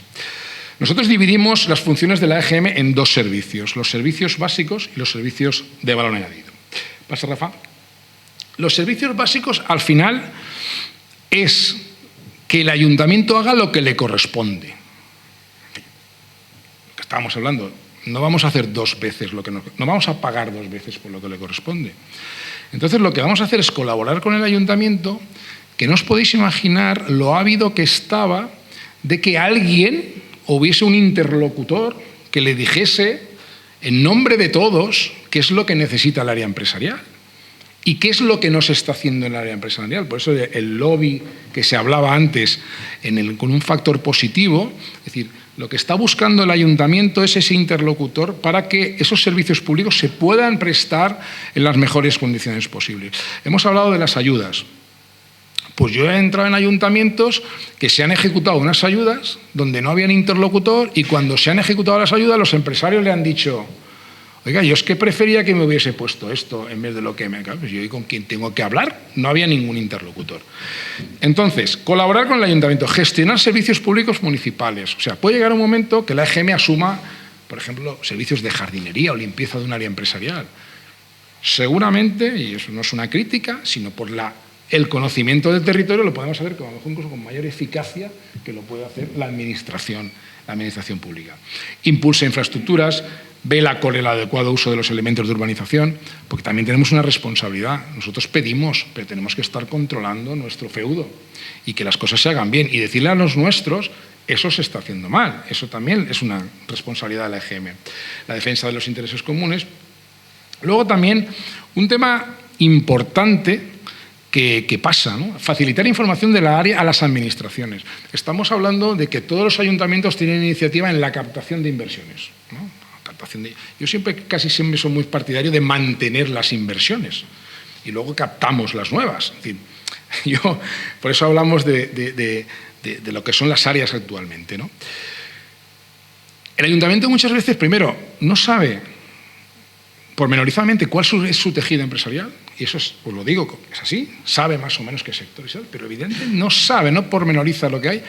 Speaker 4: Nosotros dividimos las funciones de la EGM en dos servicios, los servicios básicos y los servicios de valor añadido. ¿Pasa, Rafa? Los servicios básicos, al final, es que el ayuntamiento haga lo que le corresponde. Lo que estábamos hablando, no vamos a hacer dos veces no vamos a pagar dos veces por lo que le corresponde. Entonces, lo que vamos a hacer es colaborar con el ayuntamiento, que no os podéis imaginar lo ávido que estaba de que alguien hubiese un interlocutor que le dijese en nombre de todos qué es lo que necesita el área empresarial y qué es lo que no se está haciendo en el área empresarial. Por eso el lobby que se hablaba antes con un factor positivo, es decir, Lo que está buscando el ayuntamiento es ese interlocutor para que esos servicios públicos se puedan prestar en las mejores condiciones posibles. Hemos hablado de las ayudas. Pues yo he entrado en ayuntamientos que se han ejecutado unas ayudas donde no había interlocutor y cuando se han ejecutado las ayudas los empresarios le han dicho: oiga, yo es que prefería que me hubiese puesto esto en vez de lo que me... Pues yo, ¿y con quién tengo que hablar? No había ningún interlocutor. Entonces, colaborar con el ayuntamiento, gestionar servicios públicos municipales. O sea, puede llegar un momento que la EGM asuma, por ejemplo, servicios de jardinería o limpieza de un área empresarial. Seguramente, y eso no es una crítica, sino por el conocimiento del territorio, lo podemos hacer con, a lo mejor incluso con mayor eficacia que lo puede hacer la administración pública. Impulsa infraestructuras, vela con el adecuado uso de los elementos de urbanización, porque también tenemos una responsabilidad. Nosotros pedimos, pero tenemos que estar controlando nuestro feudo y que las cosas se hagan bien. Y decirle a los nuestros, eso se está haciendo mal. Eso también es una responsabilidad de la EGM. La defensa de los intereses comunes. Luego también un tema importante que pasa, ¿no? Facilitar información de la área a las administraciones. Estamos hablando de que todos los ayuntamientos tienen iniciativa en la captación de inversiones, ¿no? Yo casi siempre soy muy partidario de mantener las inversiones y luego captamos las nuevas. Es decir, por eso hablamos de lo que son las áreas actualmente, ¿no? El ayuntamiento muchas veces, primero, no sabe pormenorizadamente cuál es su tejido empresarial, y eso os lo digo, es así, sabe más o menos qué sector es, pero evidentemente no sabe, no pormenoriza lo que hay,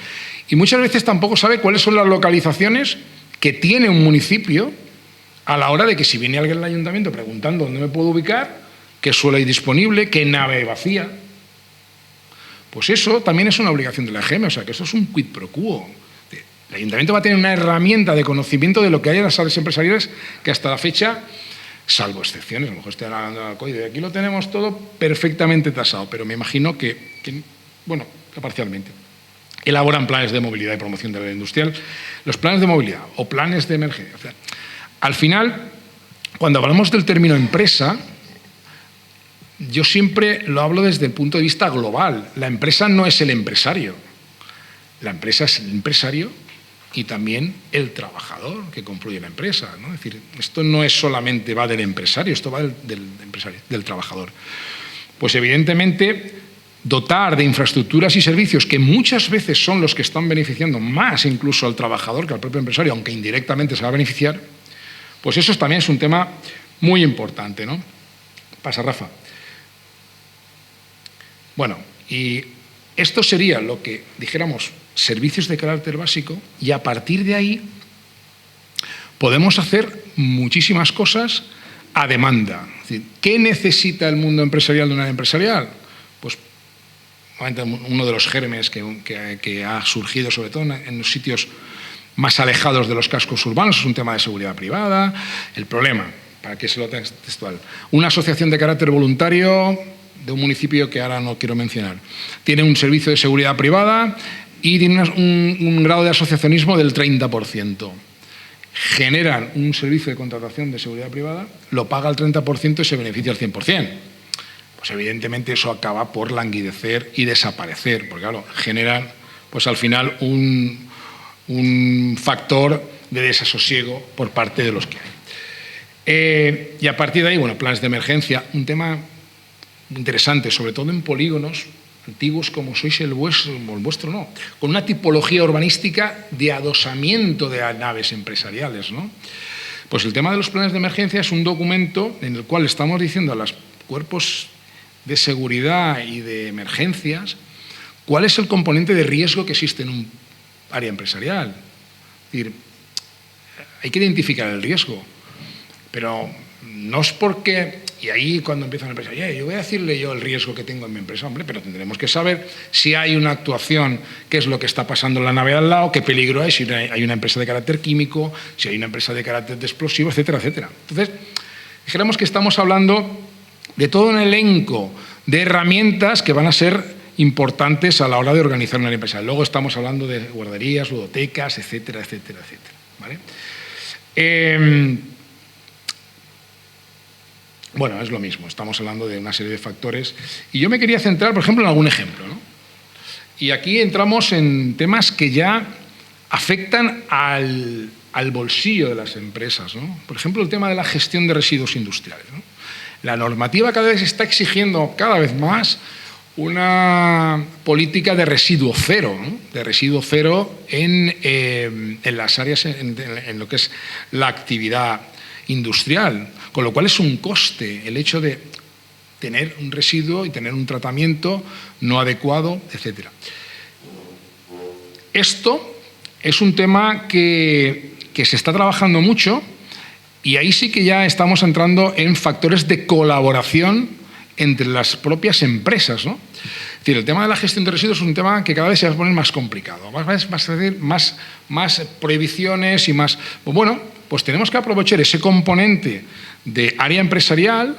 Speaker 4: y muchas veces tampoco sabe cuáles son las localizaciones que tiene un municipio a la hora de que si viene alguien al ayuntamiento preguntando dónde me puedo ubicar, qué suelo hay disponible, qué nave vacía, pues eso también es una obligación de la EGM, o sea que eso es un quid pro quo. El ayuntamiento va a tener una herramienta de conocimiento de lo que hay en las áreas empresariales que hasta la fecha, salvo excepciones, a lo mejor estoy hablando de Alcoy, de aquí lo tenemos todo perfectamente tasado, pero me imagino que parcialmente. Elaboran planes de movilidad y promoción de la industrial. Los planes de movilidad o planes de emergencia. O sea, al final, cuando hablamos del término empresa, yo siempre lo hablo desde el punto de vista global. La empresa no es el empresario. La empresa es el empresario y también el trabajador que confluye en la empresa, ¿no? Es decir, esto no es solamente va del empresario, esto va del empresario, del trabajador. Pues evidentemente dotar de infraestructuras y servicios que muchas veces son los que están beneficiando más incluso al trabajador que al propio empresario, aunque indirectamente se va a beneficiar, pues eso también es un tema muy importante, ¿no? Pasa, Rafa. Bueno, y esto sería lo que dijéramos servicios de carácter básico, y a partir de ahí podemos hacer muchísimas cosas a demanda. Es decir, ¿qué necesita el mundo empresarial de una área empresarial? Pues uno de los gérmenes que ha surgido, sobre todo en los sitios más alejados de los cascos urbanos, es un tema de seguridad privada. El problema, para que se lo tenga textual, una asociación de carácter voluntario de un municipio que ahora no quiero mencionar, tiene un servicio de seguridad privada y tiene un grado de asociacionismo del 30%. Generan un servicio de contratación de seguridad privada, lo paga el 30% y se beneficia al 100%. Pues evidentemente eso acaba por languidecer y desaparecer, porque claro, generan pues al final un factor de desasosiego por parte de los que hay. Y a partir de ahí, bueno, planes de emergencia, un tema interesante, sobre todo en polígonos antiguos como sois el vuestro no, con una tipología urbanística de adosamiento de naves empresariales, ¿no? Pues el tema de los planes de emergencia es un documento en el cual estamos diciendo a los cuerpos de seguridad y de emergencias cuál es el componente de riesgo que existe en un área empresarial. Es decir, hay que identificar el riesgo, pero no es porque... Y ahí cuando empieza una empresa, yo voy a decirle yo el riesgo que tengo en mi empresa, hombre, pero tendremos que saber si hay una actuación, qué es lo que está pasando en la nave al lado, qué peligro hay, si hay una empresa de carácter químico, si hay una empresa de carácter de explosivo, etcétera, etcétera. Entonces, dijéramos que estamos hablando de todo un elenco de herramientas que van a ser importantes a la hora de organizar una empresa. Luego estamos hablando de guarderías, ludotecas, etcétera, etcétera, etcétera. ¿Vale? Bueno, es lo mismo, estamos hablando de una serie de factores. Y yo me quería centrar, por ejemplo, en algún ejemplo, ¿no? Y aquí entramos en temas que ya afectan al bolsillo de las empresas, ¿no? Por ejemplo, el tema de la gestión de residuos industriales, ¿no? La normativa cada vez está exigiendo cada vez más una política de residuo cero, ¿no? De residuo cero en las áreas, en lo que es la actividad industrial, con lo cual es un coste el hecho de tener un residuo y tener un tratamiento no adecuado, etc. Esto es un tema que se está trabajando mucho y ahí sí que ya estamos entrando en factores de colaboración entre las propias empresas, ¿no? Es decir, el tema de la gestión de residuos es un tema que cada vez se va a poner más complicado, más prohibiciones y más... Bueno, pues tenemos que aprovechar ese componente de área empresarial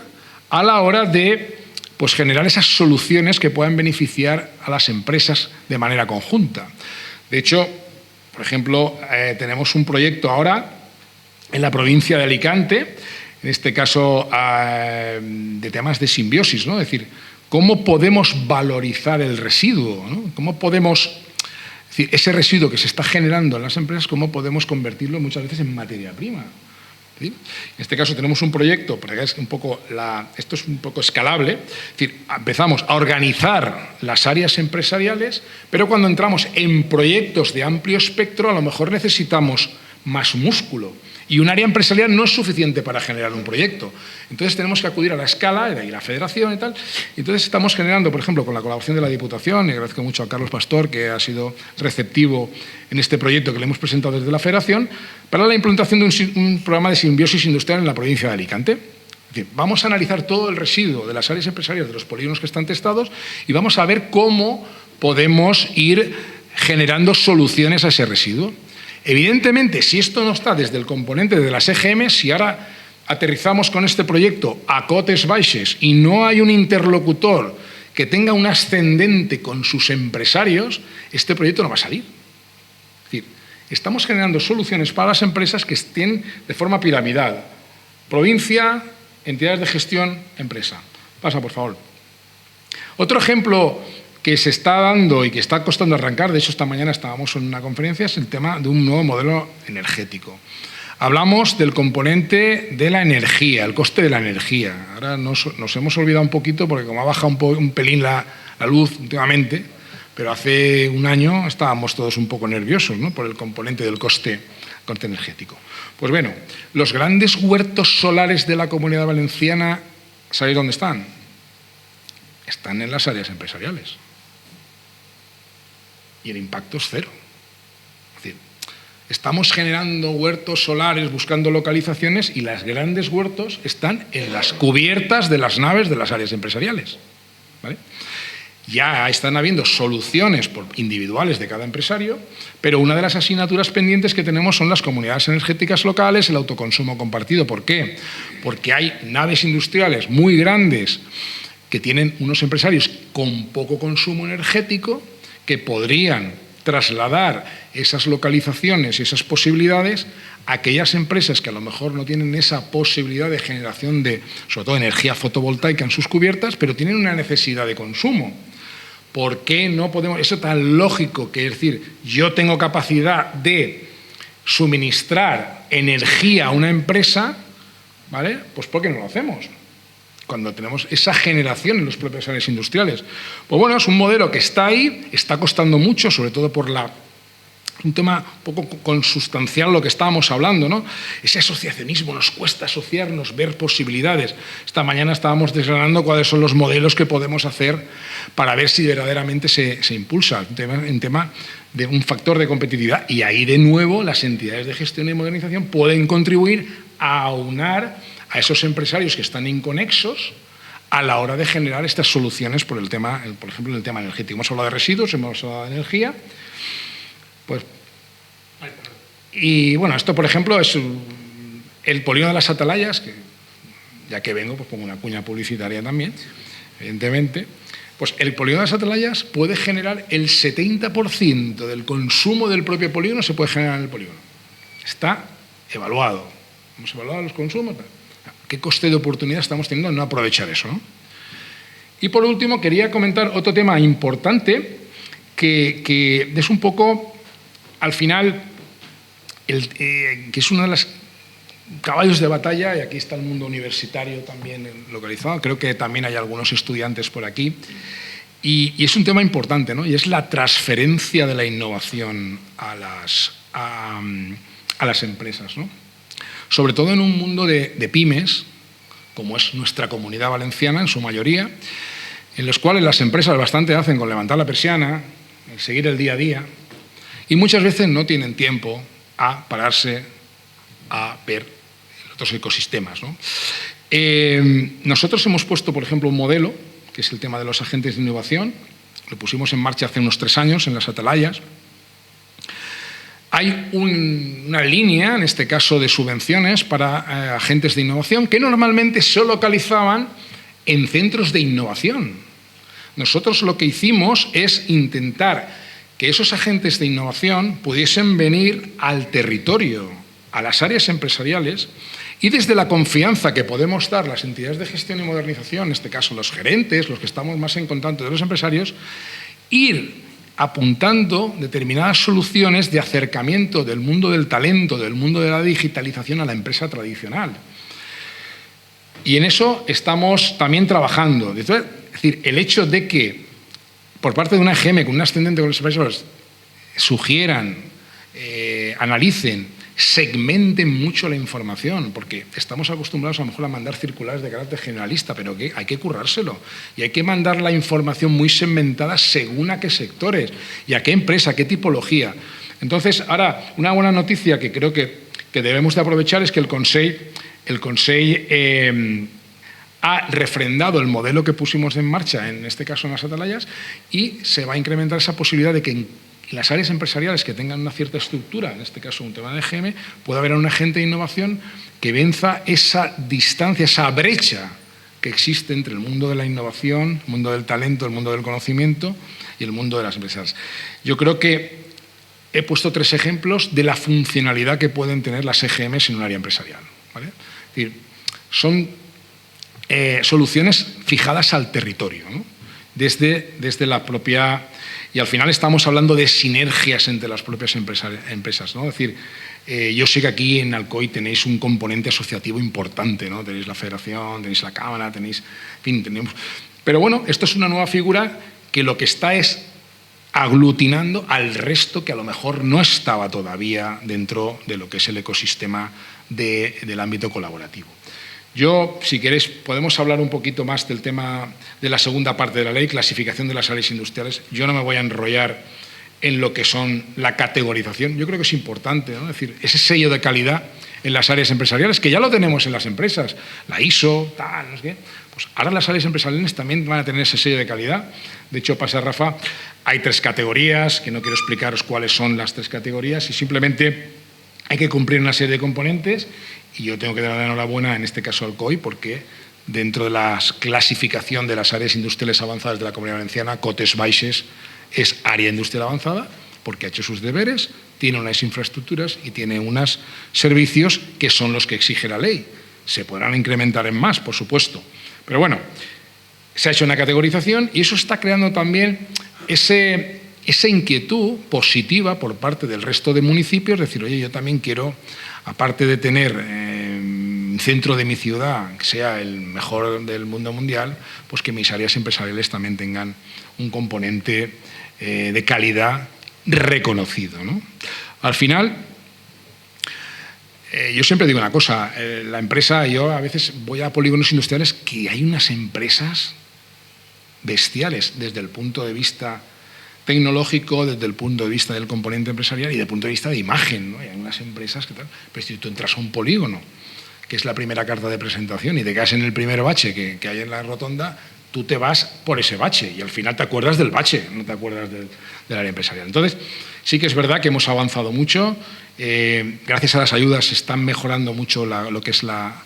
Speaker 4: a la hora de pues, generar esas soluciones que puedan beneficiar a las empresas de manera conjunta. De hecho, por ejemplo, tenemos un proyecto ahora en la provincia de Alicante, en este caso de temas de simbiosis, ¿no? Es decir, ¿cómo podemos valorizar el residuo, ¿no? ¿Cómo podemos, es decir, ese residuo que se está generando en las empresas, cómo podemos convertirlo muchas veces en materia prima? ¿Sí? En este caso tenemos un proyecto, porque es esto es un poco escalable, es decir, empezamos a organizar las áreas empresariales, pero cuando entramos en proyectos de amplio espectro, a lo mejor necesitamos más músculo. Y un área empresarial no es suficiente para generar un proyecto. Entonces tenemos que acudir a la escala, de ahí la federación y tal. Entonces estamos generando, por ejemplo, con la colaboración de la Diputación, y agradezco mucho a Carlos Pastor, que ha sido receptivo en este proyecto que le hemos presentado desde la federación, para la implantación de un programa de simbiosis industrial en la provincia de Alicante. Es decir, vamos a analizar todo el residuo de las áreas empresariales de los polígonos que están testados y vamos a ver cómo podemos ir generando soluciones a ese residuo. Evidentemente, si esto no está desde el componente de las EGM, si ahora aterrizamos con este proyecto a cotes baixes y no hay un interlocutor que tenga un ascendente con sus empresarios, este proyecto no va a salir. Es decir, estamos generando soluciones para las empresas que estén de forma piramidal. Provincia, entidades de gestión, empresa. Pasa, por favor. Otro ejemplo que se está dando y que está costando arrancar, de hecho esta mañana estábamos en una conferencia, es el tema de un nuevo modelo energético. Hablamos del componente de la energía, el coste de la energía. Ahora nos hemos olvidado un poquito porque como ha bajado un pelín la luz últimamente, pero hace un año estábamos todos un poco nerviosos, ¿no? Por el componente del coste energético. Pues bueno, los grandes huertos solares de la Comunidad Valenciana, ¿sabéis dónde están? Están en las áreas empresariales. Y el impacto es cero. Es decir, estamos generando huertos solares, buscando localizaciones y los grandes huertos están en las cubiertas de las naves de las áreas empresariales. ¿Vale? Ya están habiendo soluciones individuales de cada empresario, pero una de las asignaturas pendientes que tenemos son las comunidades energéticas locales, el autoconsumo compartido. ¿Por qué? Porque hay naves industriales muy grandes que tienen unos empresarios con poco consumo energético que podrían trasladar esas localizaciones y esas posibilidades a aquellas empresas que a lo mejor no tienen esa posibilidad de generación de, sobre todo, energía fotovoltaica en sus cubiertas, pero tienen una necesidad de consumo. ¿Por qué no podemos? Eso tan lógico que es decir, yo tengo capacidad de suministrar energía a una empresa, ¿vale? Pues ¿por qué no lo hacemos? Cuando tenemos esa generación en los propios áreas industriales. Pues bueno, es un modelo que está ahí, está costando mucho, sobre todo por un tema un poco consustancial lo que estábamos hablando, ¿no? Ese asociacionismo, nos cuesta asociarnos, ver posibilidades. Esta mañana estábamos desgranando cuáles son los modelos que podemos hacer para ver si verdaderamente se impulsa un tema de un factor de competitividad. Y ahí, de nuevo, las entidades de gestión y modernización pueden contribuir a aunar a esos empresarios que están inconexos a la hora de generar estas soluciones por el tema, por ejemplo, en el tema energético. Hemos hablado de residuos, hemos hablado de energía. Pues, y bueno, esto, por ejemplo, es el polígono de las Atalayas, que ya que vengo, pues pongo una cuña publicitaria también, evidentemente. Pues el polígono de las Atalayas puede generar el 70% del consumo del propio polígono, se puede generar en el polígono. Está evaluado. Hemos evaluado los consumos. ¿Qué coste de oportunidad estamos teniendo en no aprovechar eso, ¿no? Y por último, quería comentar otro tema importante que es un poco al final, que es uno de los caballos de batalla, y aquí está el mundo universitario también localizado, creo que también hay algunos estudiantes por aquí, y es un tema importante, ¿no? Y es la transferencia de la innovación a las empresas, ¿no? Sobre todo en un mundo de pymes, como es nuestra comunidad valenciana en su mayoría, en los cuales las empresas bastante hacen con levantar la persiana, seguir el día a día, y muchas veces no tienen tiempo a pararse a ver otros ecosistemas, ¿no? Nosotros hemos puesto, por ejemplo, un modelo, que es el tema de los agentes de innovación. Lo pusimos en marcha hace unos 3 años en las Atalayas. Hay una línea, en este caso de subvenciones, para agentes de innovación que normalmente se localizaban en centros de innovación. Nosotros lo que hicimos es intentar que esos agentes de innovación pudiesen venir al territorio, a las áreas empresariales, y desde la confianza que podemos dar las entidades de gestión y modernización, en este caso los gerentes, los que estamos más en contacto de los empresarios, ir apuntando determinadas soluciones de acercamiento del mundo del talento, del mundo de la digitalización a la empresa tradicional. Y en eso estamos también trabajando. Es decir, el hecho de que por parte de una EGM con un ascendente con los empresarios sugieran, analicen, segmenten mucho la información, porque estamos acostumbrados a lo mejor a mandar circulares de carácter generalista, pero hay que currárselo y hay que mandar la información muy segmentada según a qué sectores y a qué empresa, a qué tipología. Entonces, ahora, una buena noticia que creo que debemos de aprovechar es que el Consell ha refrendado el modelo que pusimos en marcha, en este caso en las Atalayas, y se va a incrementar esa posibilidad de que en las áreas empresariales que tengan una cierta estructura, en este caso un tema de EGM, pueda haber un agente de innovación que venza esa distancia, esa brecha que existe entre el mundo de la innovación, el mundo del talento, el mundo del conocimiento y el mundo de las empresas. Yo creo que he puesto 3 ejemplos de la funcionalidad que pueden tener las EGMs en un área empresarial, ¿vale? Es decir, son soluciones fijadas al territorio, ¿no? Desde la propia... Y al final estamos hablando de sinergias entre las propias empresas, ¿no? Es decir, yo sé que aquí en Alcoy tenéis un componente asociativo importante, ¿no? Tenéis la federación, tenéis la cámara, tenéis... En fin, tenemos... Pero bueno, esto es una nueva figura que lo que está es aglutinando al resto que a lo mejor no estaba todavía dentro de lo que es el ecosistema del ámbito colaborativo. Yo, si queréis, podemos hablar un poquito más del tema de la segunda parte de la ley, clasificación de las áreas industriales. Yo no me voy a enrollar en lo que son la categorización. Yo creo que es importante, ¿no? Es decir, ese sello de calidad en las áreas empresariales, que ya lo tenemos en las empresas, la ISO, tal, no sé qué. Pues ahora las áreas empresariales también van a tener ese sello de calidad. De hecho, pasa Rafa, hay 3 categorías, que no quiero explicaros cuáles son las 3 categorías, y simplemente hay que cumplir una serie de componentes. Y yo tengo que dar la enhorabuena, en este caso al COI, porque dentro de la clasificación de las áreas industriales avanzadas de la Comunidad Valenciana, Cotes Baixes es área industrial avanzada, porque ha hecho sus deberes, tiene unas infraestructuras y tiene unos servicios que son los que exige la ley. Se podrán incrementar en más, por supuesto. Pero bueno, se ha hecho una categorización y eso está creando también esa inquietud positiva por parte del resto de municipios, decir, oye, yo también quiero, aparte de tener un centro de mi ciudad que sea el mejor del mundo mundial, pues que mis áreas empresariales también tengan un componente de calidad reconocido, ¿no? Al final, yo siempre digo una cosa, la empresa, yo a veces voy a polígonos industriales que hay unas empresas bestiales desde el punto de vista tecnológico, desde el punto de vista del componente empresarial y desde el punto de vista de imagen, ¿no? Hay unas empresas que tal, pero si tú entras a un polígono, que es la primera carta de presentación, y te quedas en el primer bache que hay en la rotonda, tú te vas por ese bache y al final te acuerdas del bache, no te acuerdas del área empresarial. Entonces, sí que es verdad que hemos avanzado mucho, gracias a las ayudas se están mejorando mucho lo que es la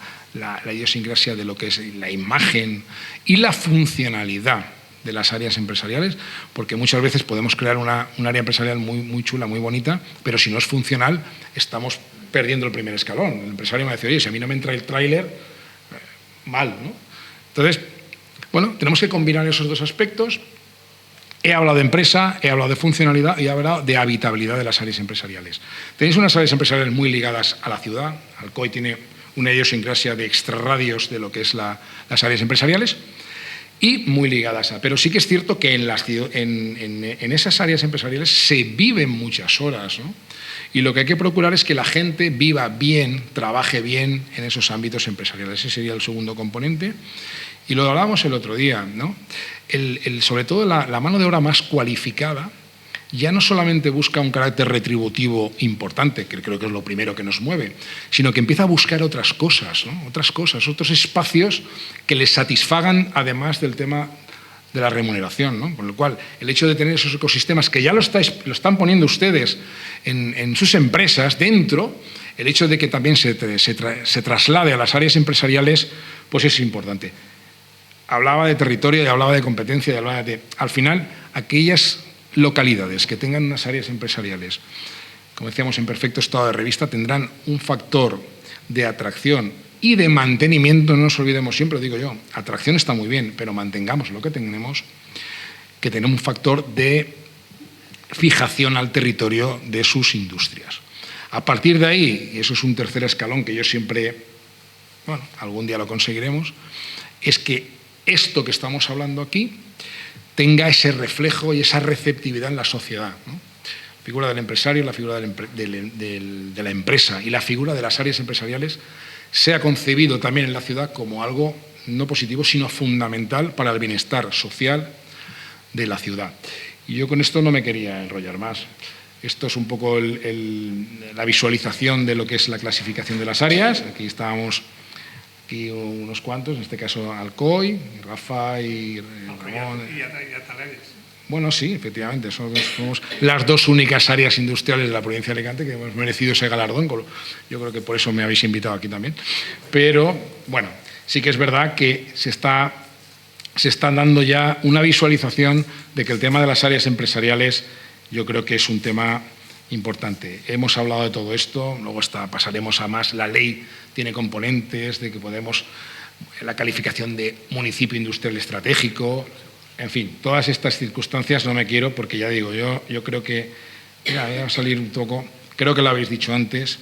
Speaker 4: idiosincrasia de lo que es la imagen y la funcionalidad de las áreas empresariales, porque muchas veces podemos crear un área empresarial muy chula, muy bonita, pero si no es funcional, estamos perdiendo el primer escalón. El empresario me dice, oye, si a mí no me entra el tráiler, mal, ¿no? Entonces, bueno, tenemos que combinar esos 2 aspectos He hablado de empresa, he hablado de funcionalidad y he hablado de habitabilidad de las áreas empresariales. Tenéis unas áreas empresariales muy ligadas a la ciudad. Alcoy tiene una idiosincrasia de extrarradios de lo que es las áreas empresariales y muy ligadas a. Pero sí que es cierto que en esas áreas empresariales se viven muchas horas, ¿no? Y lo que hay que procurar es que la gente viva bien, trabaje bien en esos ámbitos empresariales. Ese sería el segundo componente. Y lo hablábamos el otro día, ¿no? Sobre todo la mano de obra más cualificada ya no solamente busca un carácter retributivo importante, que creo que es lo primero que nos mueve, sino que empieza a buscar otras cosas, ¿no? Otros espacios que les satisfagan además del tema de la remuneración, ¿no? Con lo cual, el hecho de tener esos ecosistemas que ya lo están poniendo ustedes en sus empresas dentro, el hecho de que también se traslade a las áreas empresariales, pues es importante. Hablaba de territorio y hablaba de competencia y hablaba de, al final, aquellas localidades que tengan unas áreas empresariales, como decíamos, en perfecto estado de revista, tendrán un factor de atracción y de mantenimiento. No nos olvidemos, siempre lo digo yo, atracción está muy bien, pero mantengamos lo que tenemos, que tenemos un factor de fijación al territorio de sus industrias. A partir de ahí, y eso es un tercer escalón que yo siempre, bueno, algún día lo conseguiremos, es que esto que estamos hablando aquí tenga ese reflejo y esa receptividad en la sociedad, ¿no? La figura del empresario, la figura de la empresa y la figura de las áreas empresariales sea concebido también en la ciudad como algo no positivo, sino fundamental para el bienestar social de la ciudad. Y yo con esto no me quería enrollar más. Esto es un poco la visualización de lo que es la clasificación de las áreas. Aquí estábamos unos cuantos, en este caso Alcoy, Rafa y Ramón.
Speaker 5: Y Ataleres.
Speaker 4: Bueno, sí, efectivamente, somos las dos únicas áreas industriales de la provincia de Alicante que hemos merecido ese galardón. Yo creo que por eso me habéis invitado aquí también. Pero, bueno, sí que es verdad que se está dando ya una visualización de que el tema de las áreas empresariales yo creo que es un tema importante. Hemos hablado de todo esto, luego pasaremos a más. La ley tiene componentes de que podemos, la calificación de municipio industrial estratégico, en fin, todas estas circunstancias no me quiero porque ya digo, yo creo que, mira, voy a salir un poco, creo que lo habéis dicho antes,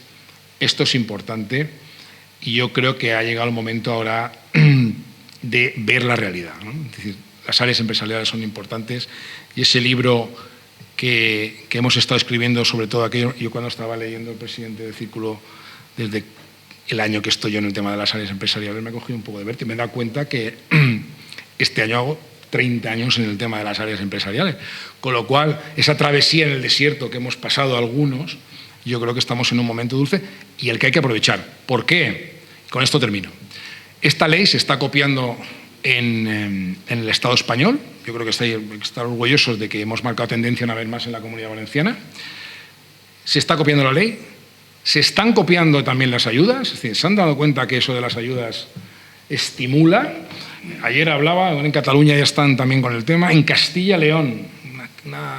Speaker 4: esto es importante y yo creo que ha llegado el momento ahora de ver la realidad, ¿no? Es decir, las áreas empresariales son importantes y ese libro que hemos estado escribiendo, sobre todo aquello, yo cuando estaba leyendo el presidente del Círculo, desde el año que estoy yo en el tema de las áreas empresariales, me ha cogido un poco de vértigo y me he dado cuenta que este año hago 30 años en el tema de las áreas empresariales, con lo cual esa travesía en el desierto que hemos pasado algunos, yo creo que estamos en un momento dulce y el que hay que aprovechar. ¿Por qué? Con esto termino. Esta ley se está copiando en el Estado español. Yo creo que están orgullosos de que hemos marcado tendencia una vez más en la Comunidad Valenciana. Se está copiando la ley, se están copiando también las ayudas, es decir, se han dado cuenta que eso de las ayudas estimula. Ayer hablaba, en Cataluña ya están también con el tema, en Castilla y León, una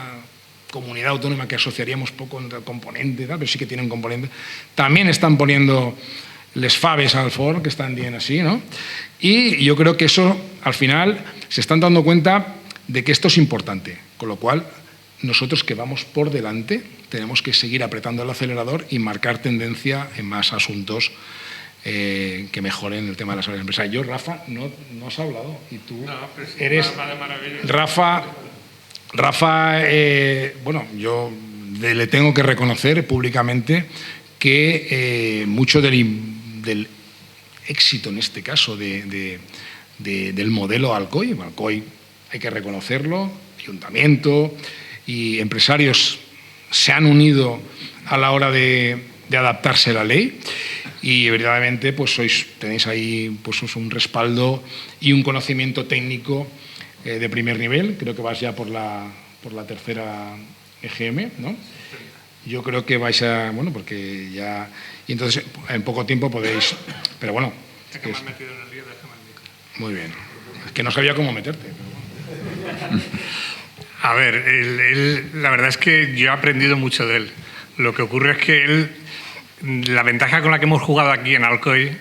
Speaker 4: comunidad autónoma que asociaríamos poco en el componente, pero sí que tiene un componente, también están poniendo les faves al for, que están bien así, ¿no? Y yo creo que eso, al final, se están dando cuenta de que esto es importante, con lo cual nosotros que vamos por delante tenemos que seguir apretando el acelerador y marcar tendencia en más asuntos que mejoren el tema de las áreas empresariales. Yo, Rafa, no has hablado y tú
Speaker 5: sí,
Speaker 4: eres... Rafa, bueno, yo le tengo que reconocer públicamente que mucho del éxito, en este caso, del modelo Alcoy hay que reconocerlo, ayuntamiento y empresarios se han unido a la hora de adaptarse a la ley y verdaderamente pues tenéis ahí pues, un respaldo y un conocimiento técnico de primer nivel. Creo que vas ya por la tercera EGM, ¿no? Yo creo que vais a, bueno, porque ya... Y entonces en poco tiempo podéis... Pero bueno...
Speaker 5: Es que me has metido en el lío, déjame el micro.
Speaker 4: Muy bien. Es que no sabía cómo meterte. Pero bueno.
Speaker 5: A ver, la verdad es que yo he aprendido mucho de él. Lo que ocurre es que la ventaja con la que hemos jugado aquí en Alcoy,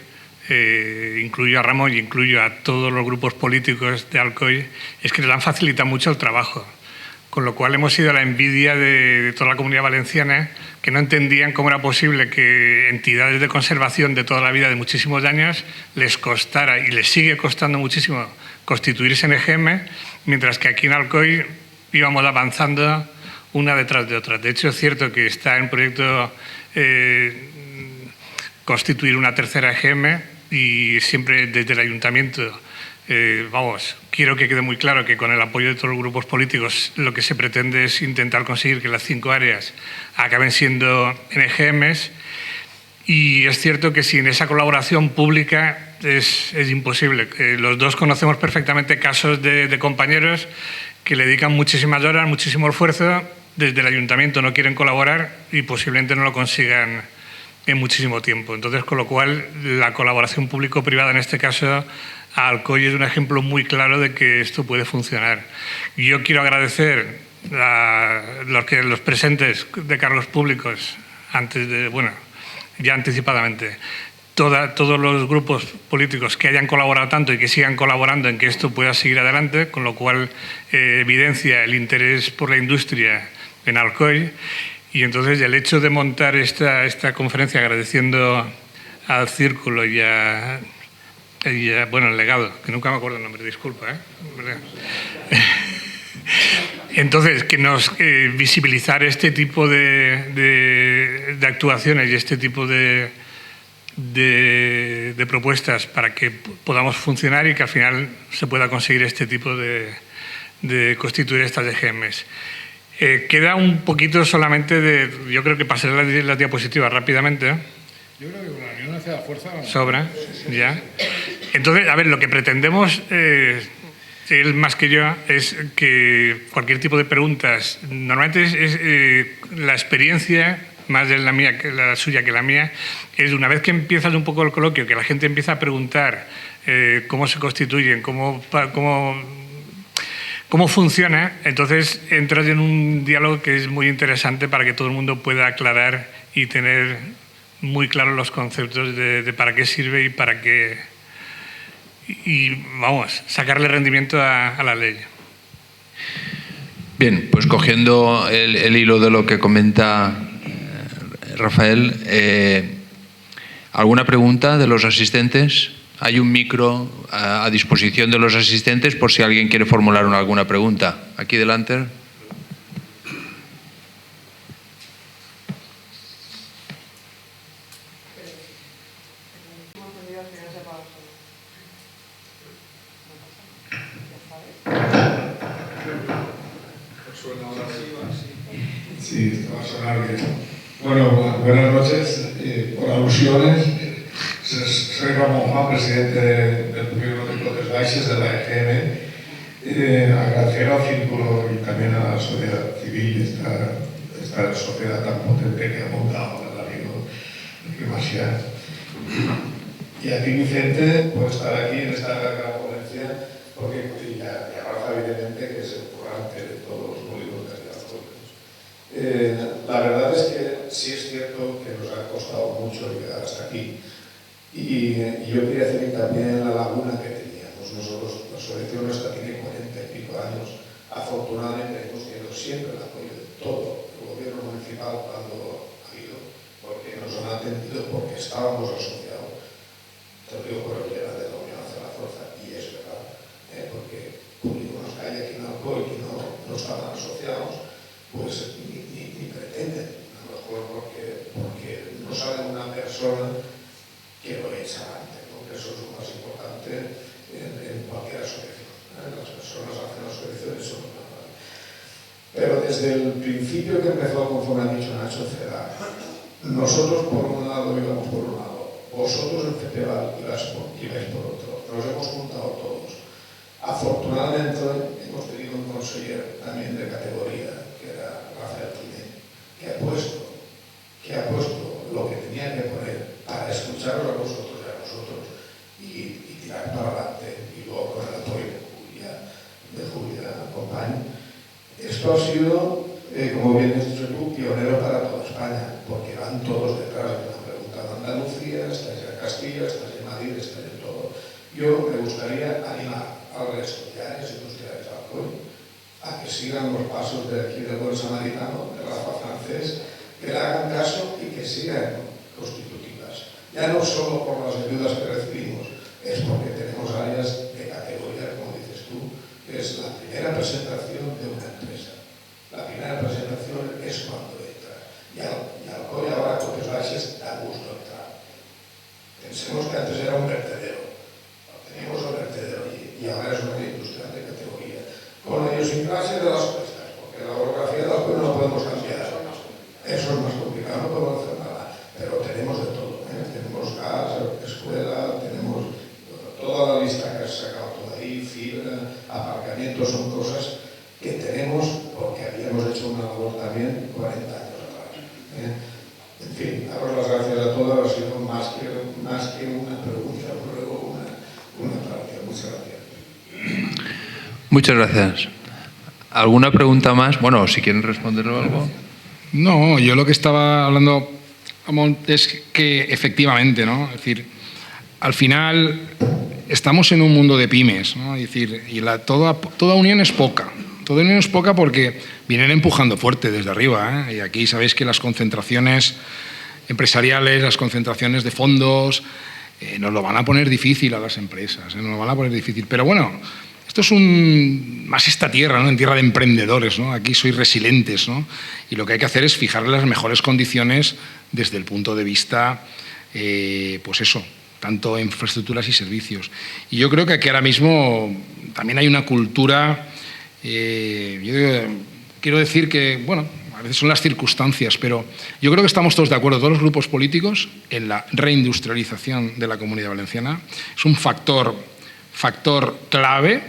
Speaker 5: incluyo a Ramón y incluyo a todos los grupos políticos de Alcoy, es que les han facilitado mucho el trabajo. con lo cual hemos sido la envidia de toda la Comunidad Valenciana, que no entendían cómo era posible que entidades de conservación de toda la vida, de muchísimos años, les costara, y les sigue costando muchísimo, constituirse en EGM, mientras que aquí en Alcoy íbamos avanzando una detrás de otra. De hecho, es cierto que está en proyecto constituir una tercera EGM, y siempre desde el Ayuntamiento, quiero que quede muy claro que con el apoyo de todos los grupos políticos lo que se pretende es intentar conseguir que las 5 áreas acaben siendo en EGMs, y es cierto que sin esa colaboración pública es imposible. Los dos conocemos perfectamente casos de compañeros que le dedican muchísimas horas, muchísimo esfuerzo, desde el Ayuntamiento no quieren colaborar y posiblemente no lo consigan en muchísimo tiempo. Entonces, con lo cual, la colaboración público-privada en este caso a Alcoy es un ejemplo muy claro de que esto puede funcionar. Yo quiero agradecer a los presentes de cargos públicos, ya anticipadamente, todos los grupos políticos que hayan colaborado tanto y que sigan colaborando en que esto pueda seguir adelante, con lo cual evidencia el interés por la industria en Alcoy. Y entonces el hecho de montar esta conferencia agradeciendo al Círculo y a el Legado, que nunca me acuerdo el nombre, disculpa. Entonces, que nos visibilizar este tipo de actuaciones y este tipo de propuestas para que podamos funcionar y que al final se pueda conseguir este tipo de constituir estas EGMs. Queda un poquito solamente yo creo que pasaré las diapositivas rápidamente.
Speaker 4: Yo creo que con la unión hacia la fuerza...
Speaker 5: Sobra, ya. Entonces, a ver, lo que pretendemos, él más que yo, es que cualquier tipo de preguntas, normalmente es la experiencia, más de la mía que la suya que la mía, es una vez que empiezas un poco el coloquio, que la gente empieza a preguntar cómo se constituyen, cómo funciona, entonces entras en un diálogo que es muy interesante para que todo el mundo pueda aclarar y tener muy claros los conceptos de para qué sirve y para qué... Y sacarle rendimiento a la ley.
Speaker 1: Bien, pues cogiendo el hilo de lo que comenta Rafael, ¿alguna pregunta de los asistentes? Hay un micro a disposición de los asistentes por si alguien quiere formular alguna pregunta. Aquí delante.
Speaker 6: Sí, esto va a sonar bien. Bueno, buenas noches. Por alusiones, soy Ramón Juan, presidente del Gobierno de Cotes Baixes de la EGM. Agradecer al Círculo y también a la sociedad civil esta sociedad tan potente que ha montado el amigo Rimasia. Y a ti, Vicente, por estar aquí en esta gran ponencia, porque ya Rafa, evidentemente, que es el currante de todos los polígonos de la verdad es que sí es cierto que nos ha costado mucho llegar hasta aquí. Y yo quería hacer también la laguna que teníamos. Nosotros, la asociación nuestra tiene 40 y pico años. Afortunadamente hemos tenido siempre el apoyo de todo el gobierno municipal cuando ha habido, porque nos han atendido porque estábamos asociados. Te lo digo por el tema de la Unión hacia la Fuerza, y es verdad, porque polígonos que hay aquí en Alcoy que no estaban asociados, pues ni pretenden, a lo mejor porque no sale una persona que lo echa antes, ¿no? Que eso es lo más importante en cualquier asociación. Las personas hacen asociaciones, eso no es normal. Pero desde el principio que empezó, conforme ha dicho Nacho Ceda, nosotros por un lado íbamos por un lado, vosotros en FEPEVAL ibais por otro, nos hemos juntado todos. Afortunadamente hemos tenido un consejero también de categoría, que era Rafael Quine, que ha puesto lo que tenía que poner para escucharos a vosotros y a nosotros y tirar para adelante, y luego con el apoyo de Julia Compañ. Esto ha sido, como bien has dicho tú, pionero para toda España, porque van todos detrás. Me han preguntado Andalucía, estáis en Castilla, estáis en Madrid, estáis en todo. Yo me gustaría animar al resto de áreas industriales de Alcoy a que que sigan los pasos de aquí del buen samaritano, del Rafa francés, que le hagan caso y que sigan constitutivas. Ya no solo por las ayudas que recibimos, es porque tenemos áreas de categoría, como dices tú, que es la primera presentación de una empresa. La primera presentación es cuando entra. Y al COI ahora con los baches da gusto entrar. Pensemos que antes era un vertedero. Teníamos un vertedero y ahora es una industria de categoría. Con la idiosincrasia de las cuestas, porque la orografía de las cuestas no podemos cambiar. Eso es más complicado, no podemos hacer nada. Pero tenemos de todo. Tenemos gas, escuela, tenemos toda la lista que has sacado tú ahí, fibra, aparcamiento, son cosas que tenemos porque habíamos hecho una labor también 40 años atrás. En fin, daros las gracias a todos, ha sido más que una pregunta, luego una aclaración. Muchas gracias.
Speaker 1: Muchas gracias. ¿Alguna pregunta más? Bueno, si quieren responderlo algo.
Speaker 4: No, yo lo que estaba hablando es que efectivamente, ¿no? Es decir, al final estamos en un mundo de pymes, ¿no? Es decir, y toda unión es poca. Toda unión es poca porque vienen empujando fuerte desde arriba, ¿eh? Y aquí sabéis que las concentraciones empresariales, las concentraciones de fondos, nos lo van a poner difícil a las empresas, nos lo van a poner difícil. Pero bueno, esto es más esta tierra, ¿no? En tierra de emprendedores, ¿no? Aquí sois resilientes, ¿no? Y lo que hay que hacer es fijar las mejores condiciones desde el punto de vista, pues eso, tanto infraestructuras y servicios. Y yo creo que aquí ahora mismo también hay una cultura, yo quiero decir que, bueno, a veces son las circunstancias, pero yo creo que estamos todos de acuerdo, todos los grupos políticos, en la reindustrialización de la Comunidad Valenciana. Es un factor clave,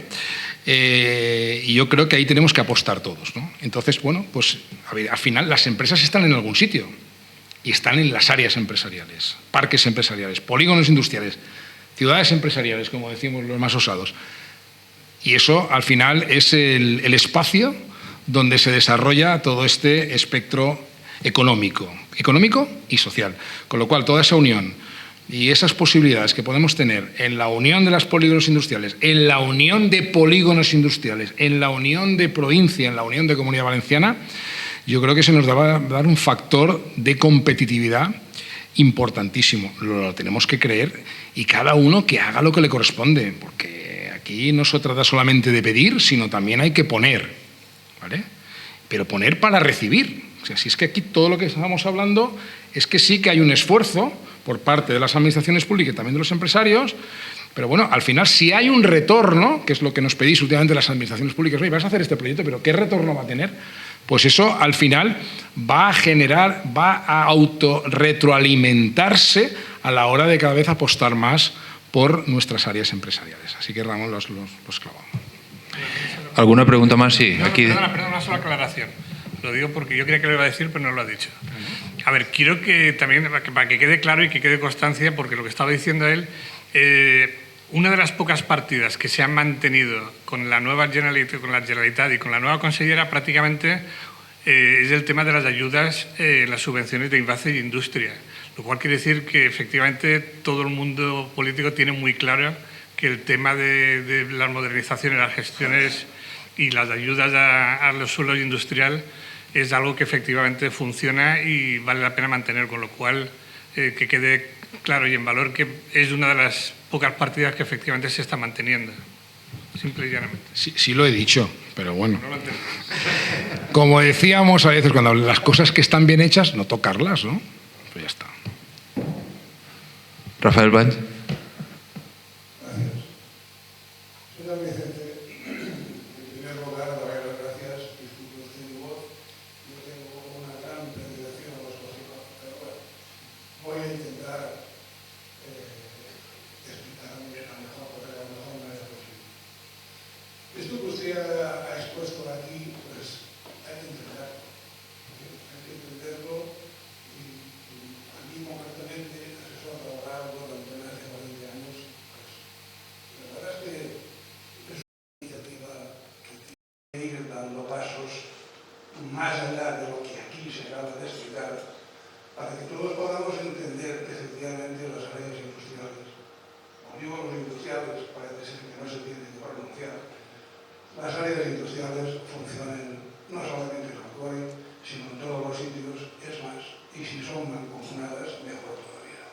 Speaker 4: y yo creo que ahí tenemos que apostar todos, ¿no? Entonces, bueno, pues a ver, al final las empresas están en algún sitio y están en las áreas empresariales, parques empresariales, polígonos industriales, ciudades empresariales, como decimos los más osados. Y eso, al final, es el espacio donde se desarrolla todo este espectro económico y social. Con lo cual, toda esa unión y esas posibilidades que podemos tener en la unión de los polígonos industriales, en la unión de polígonos industriales, en la unión de provincia, en la unión de Comunidad Valenciana, yo creo que se nos va a dar un factor de competitividad importantísimo. Lo tenemos que creer y cada uno que haga lo que le corresponde, porque aquí no se trata solamente de pedir, sino también hay que poner, ¿vale? Pero poner para recibir. O sea, si es que aquí todo lo que estamos hablando es que sí que hay un esfuerzo por parte de las administraciones públicas y también de los empresarios, pero bueno, al final si hay un retorno, que es lo que nos pedís últimamente las administraciones públicas, oye, vas a hacer este proyecto, pero ¿qué retorno va a tener? Pues eso al final va a autorretroalimentarse a la hora de cada vez apostar más por nuestras áreas empresariales. Así que Ramón los clavamos.
Speaker 1: ¿Alguna pregunta más? Sí, aquí.
Speaker 5: Perdona, una sola aclaración. Lo digo porque yo creía que lo iba a decir, pero no lo ha dicho. A ver, quiero que también, para que quede claro y que quede constancia, porque lo que estaba diciendo él, una de las pocas partidas que se han mantenido con la nueva Generalitat y con la nueva consellera prácticamente es el tema de las ayudas, las subvenciones de INVACE y industria. Lo cual quiere decir que efectivamente todo el mundo político tiene muy claro que el tema de las modernizaciones, las gestiones y las ayudas a los suelos industriales es algo que efectivamente funciona y vale la pena mantener, con lo cual que quede claro y en valor que es una de las pocas partidas que efectivamente se está manteniendo, simple y llanamente.
Speaker 4: Sí lo he dicho, pero bueno.
Speaker 5: No lo entiendo.
Speaker 4: Como decíamos a veces, cuando las cosas que están bien hechas, no tocarlas, ¿no? Pues ya está.
Speaker 1: Rafael Valls.
Speaker 6: Señor Vicente, en primer lugar, daré las gracias, disculpe usted mi voz, yo tengo una gran predilección a los cocidos, pero bueno, voy a intentar explicar la mejor manera posible. Esto que usted ha expuesto aquí, pues hay que entenderlo. Y a mí concretamente, asesor laboral durante más de 40 años, pues la verdad es que es una iniciativa que tiene que ir dando pasos más allá de lo que aquí se acaba de explicar, para que todos podamos entender que efectivamente las áreas industriales, como digo los industriales, parece ser que no se tienen que pronunciar,
Speaker 7: las áreas industriales funcionen no solamente en Alcoy, sino en todos los sitios, es más, y si son mancomunadas, mejor todavía.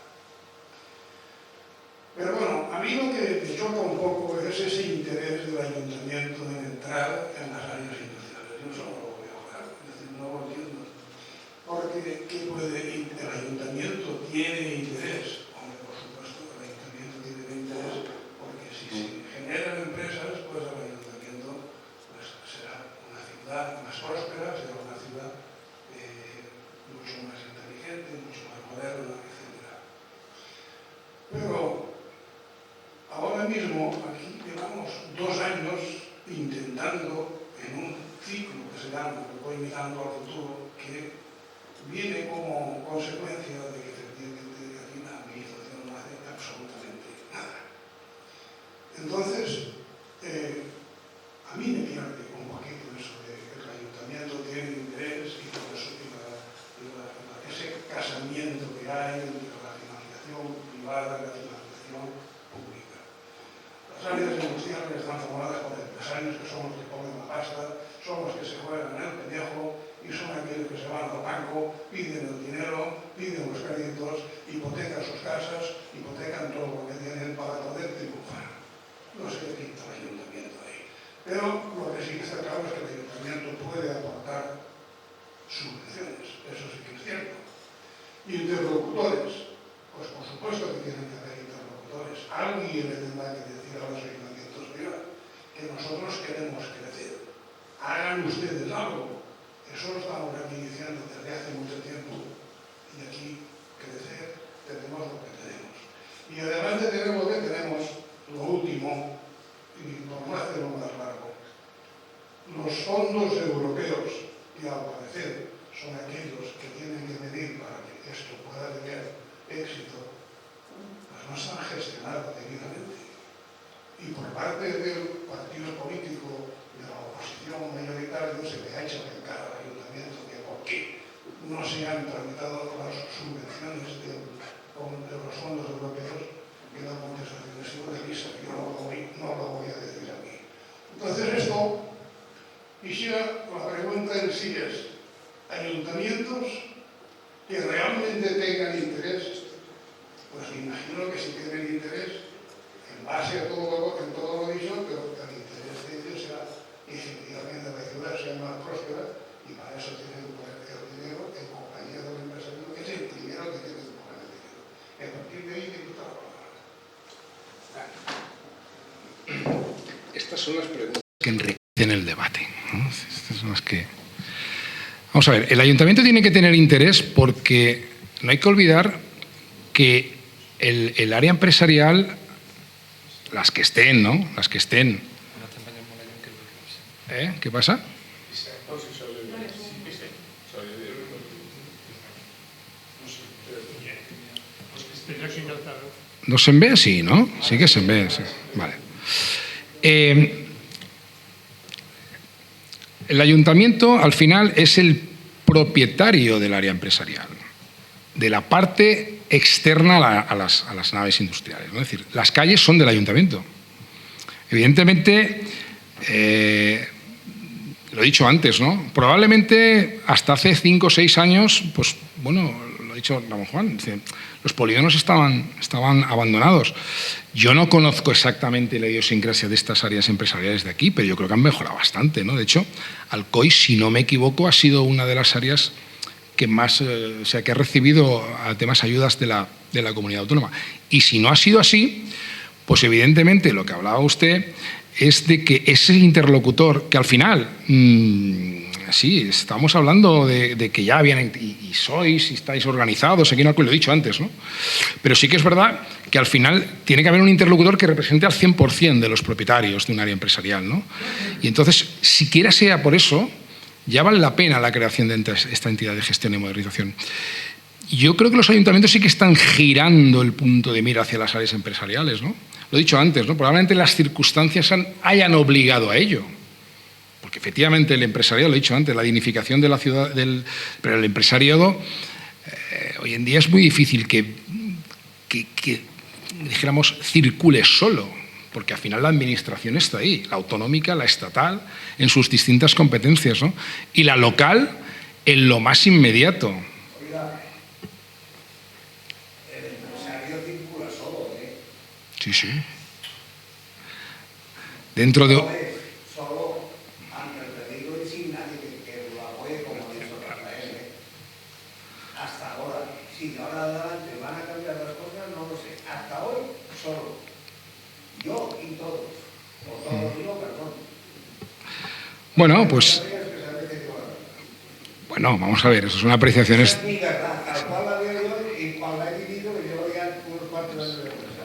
Speaker 7: Pero bueno, a mí lo que me choca un poco es ese interés del ayuntamiento en entrar en las áreas industriales. Yo eso no lo voy a hablar, es decir, no lo entiendo. Porque el ayuntamiento tiene interés. Hombre, por supuesto, el ayuntamiento tiene interés porque si se generan empresas, pues el ayuntamiento pues, será una ciudad más próspera, será una ciudad mucho más inteligente, mucho más moderna, etc. Pero ahora mismo aquí llevamos 2 años intentando en un ciclo que se llama, que voy mirando al futuro, que viene como consecuencia de que efectivamente aquí la administración no hace absolutamente nada. Entonces, a mí me pierde un poquito eso de que el ayuntamiento tiene interés y todo eso, ese casamiento que hay entre la financiación privada y la financiación pública. Las áreas industriales están formadas por empresarios que son los que ponen la pasta, son los que se juegan en el pellejo y son aquellos que se van al banco, piden el dinero, piden los créditos, hipotecan sus casas, hipotecan todo lo que tienen para poder triunfar. No sé qué pinta el ayuntamiento ahí. Pero lo que sí que está claro es que el ayuntamiento puede aportar subvenciones, eso sí que es cierto. Interlocutores, pues por supuesto que tienen que haber interlocutores. Alguien le tendrá que decir a los ayuntamientos, mira, que nosotros queremos crecer. Hagan ustedes algo. Eso lo estamos aquí diciendo desde hace mucho tiempo. Y aquí, crecer, tenemos lo que tenemos. Y además de tener lo que tenemos, lo último, y por no hacerlo más largo, los fondos europeos, que al parecer son aquellos que tienen que medir para que esto pueda tener éxito, pues no están gestionados debidamente. Y por parte del partido político de la oposición mayoritaria se le ha hecho en cara al ayuntamiento que por qué no se han tramitado las subvenciones de los fondos europeos, que la contestación es de lisa, yo no lo voy a decir aquí. Entonces esto, quisiera, la pregunta en sí es, ayuntamientos que realmente tengan interés, pues me imagino que si tienen interés, en base a todo lo dicho, pero que el interés de ellos sea que efectivamente la ciudad sea más próspera y para eso tienen que poner el dinero en compañía del empresario, que es el primero que tiene que poner el dinero. Y a partir de ahí te gusta la palabra.
Speaker 4: Estas son las preguntas que enriquecen el debate, ¿no? Estas son las que... Vamos a ver, el ayuntamiento tiene que tener interés porque no hay que olvidar que el área empresarial, las que estén, ¿no? Las que estén. ¿Qué pasa? ¿No se ve? Sí, ¿no? Sí que se ve, sí. Vale. El ayuntamiento, al final, es el propietario del área empresarial, de la parte externa a las naves industriales, ¿no? Es decir, las calles son del ayuntamiento. Evidentemente, lo he dicho antes, ¿no? Probablemente hasta hace 5 o 6 años, pues bueno, lo ha dicho Ramón Juan, los polígonos estaban abandonados. Yo no conozco exactamente la idiosincrasia de estas áreas empresariales de aquí, pero yo creo que han mejorado bastante, ¿no? De hecho, Alcoy, si no me equivoco, ha sido una de las áreas que más, que ha recibido además ayudas de la comunidad autónoma. Y si no ha sido así, pues evidentemente lo que hablaba usted es de que ese interlocutor, que al final, sí, estamos hablando de que ya vienen y sois y estáis organizados, aquí no lo he dicho antes, ¿no? Pero sí que es verdad que al final tiene que haber un interlocutor que represente al 100% de los propietarios de un área empresarial, ¿no? Y entonces, siquiera sea por eso, ya vale la pena la creación de esta entidad de gestión y modernización. Yo creo que los ayuntamientos sí que están girando el punto de mira hacia las áreas empresariales, ¿no? Lo he dicho antes, ¿no? Probablemente las circunstancias hayan obligado a ello. Porque efectivamente el empresariado, lo he dicho antes, la dignificación de la ciudad, pero el empresariado hoy en día es muy difícil que dijéramos, circule solo. porque al final la administración está ahí, la autonómica, la estatal, en sus distintas competencias, ¿no? Y la local en lo más inmediato.
Speaker 8: Oiga, el empresario circula solo, ¿eh?
Speaker 4: Sí, sí. Dentro de...
Speaker 8: Solo ante el peligro y sin nadie que lo apoye, como ha dicho Rafael, ¿eh? Hasta ahora. Si de ahora adelante van a cambiar las cosas, no lo sé. Hasta hoy, solo. Yo y todos. O todos digo, perdón.
Speaker 4: Bueno, pues... Bueno, vamos a ver, eso es una apreciación...
Speaker 8: Esa es mi verdad, tal cual la veo yo y cual la he vivido, que llevo ya unos 4 años de empresa.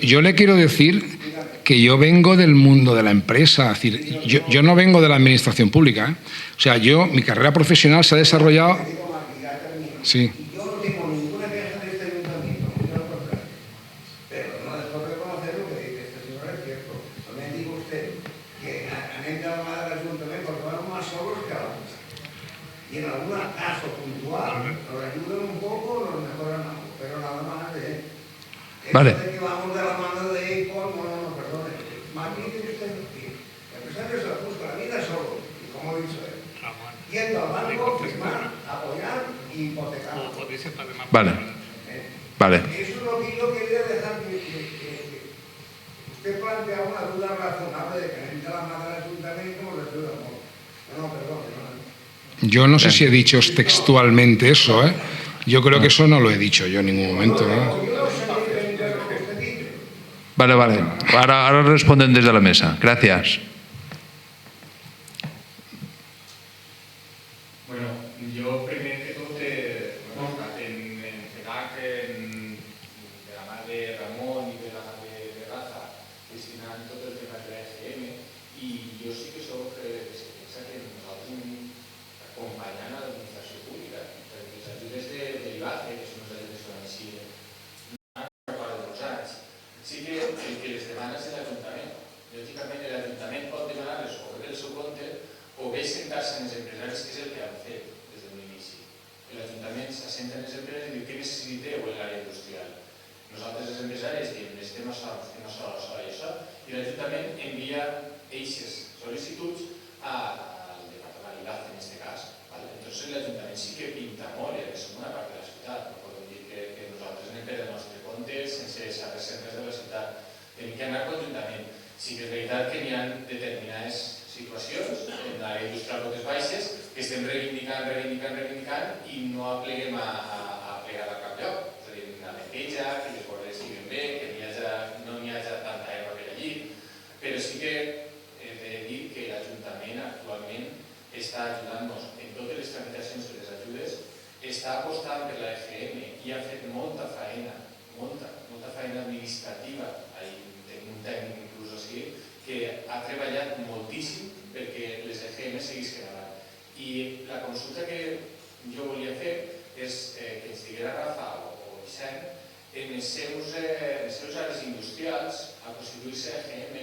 Speaker 4: Yo le quiero decir que yo vengo del mundo de la empresa, es decir, yo no vengo de la administración pública, ¿eh? O sea, mi carrera profesional se ha desarrollado... Sí.
Speaker 8: Yo no tengo ninguna queja de este ayuntamiento, no lo contrario. Pero no dejo de reconocer lo que dice este señor, es cierto. También digo usted que han entrado mal al ayuntamiento porque van más solos que a la otra. Y en algún caso puntual nos ayudan un poco, nos mejoran algo, pero nada más de...
Speaker 1: Vale.
Speaker 8: Esto de que vamos de la mano de Econ, no, perdone. Más bien que usted el empresario se lo busca la vida solo, y como he dicho él. Yendo al banco, firmar, apoyar y hipotecar.
Speaker 1: Vale. Vale.
Speaker 8: Eso es lo que yo quería dejar que usted plantea una duda razonable de que necesita la mano del ayuntamiento como le ayuda. No, perdón.
Speaker 4: Yo no sé si he dicho textualmente eso, ¿eh? Yo creo que eso no lo he dicho yo en ningún momento, ¿no?
Speaker 1: Vale, vale. Ahora responden desde la mesa. Gracias.
Speaker 3: Bueno, jo primer que tot de la mà de Ramon i de la mà de Rafa gestionant tot el tema de l'EGM i jo sí que soc que se pensa que nosaltres anem acompanyant a l'administració pública perquè les ajudes de l'IBACE, que són les ajudes que van així no a part de 2 anys, sí que el que les demana és l'Ajuntament. Lògicament l'Ajuntament pot demanar-les o bé el seu compte o bé sentar-se en els empresaris, que és el que han fet des de l'inici. L'Ajuntament s'assenta en les empreses i diu què necessiteu en l'àrea industrial. Nosaltres els empresaris diem estem a això, i això, i l'Ajuntament envia eixes sol·licituds al departament IBACE en aquest cas. Entonces l'Ajuntament sí que pinta molt, ja que som una part de la ciutat, no podem dir que nosaltres anem per el nostre compte sense saber centres de la ciutat. Tenim que anar conjuntament. Sí que és veritat que n'hi ha determinades situacions en l'àrea industrial Botes Baixes que estem reivindicant i no apleguem a plegar a cap lloc. És a dir, la neteja, que les vorres siguin bé, que no n'hi hagi tanta aigua per allí. Però sí que he de dir que l'Ajuntament actualment està ajudant-nos en totes les tramitacions de les ajudes, està apostant per l'EGM i ha fet molta feina administrativa. Tenim un tècnic inclús així que ha treballat moltíssim perquè les EGM seguissin avant. I la consulta que jo volia fer és que ens diguera Rafa o Vicent en els seus àrees industrials a constituir-se EGM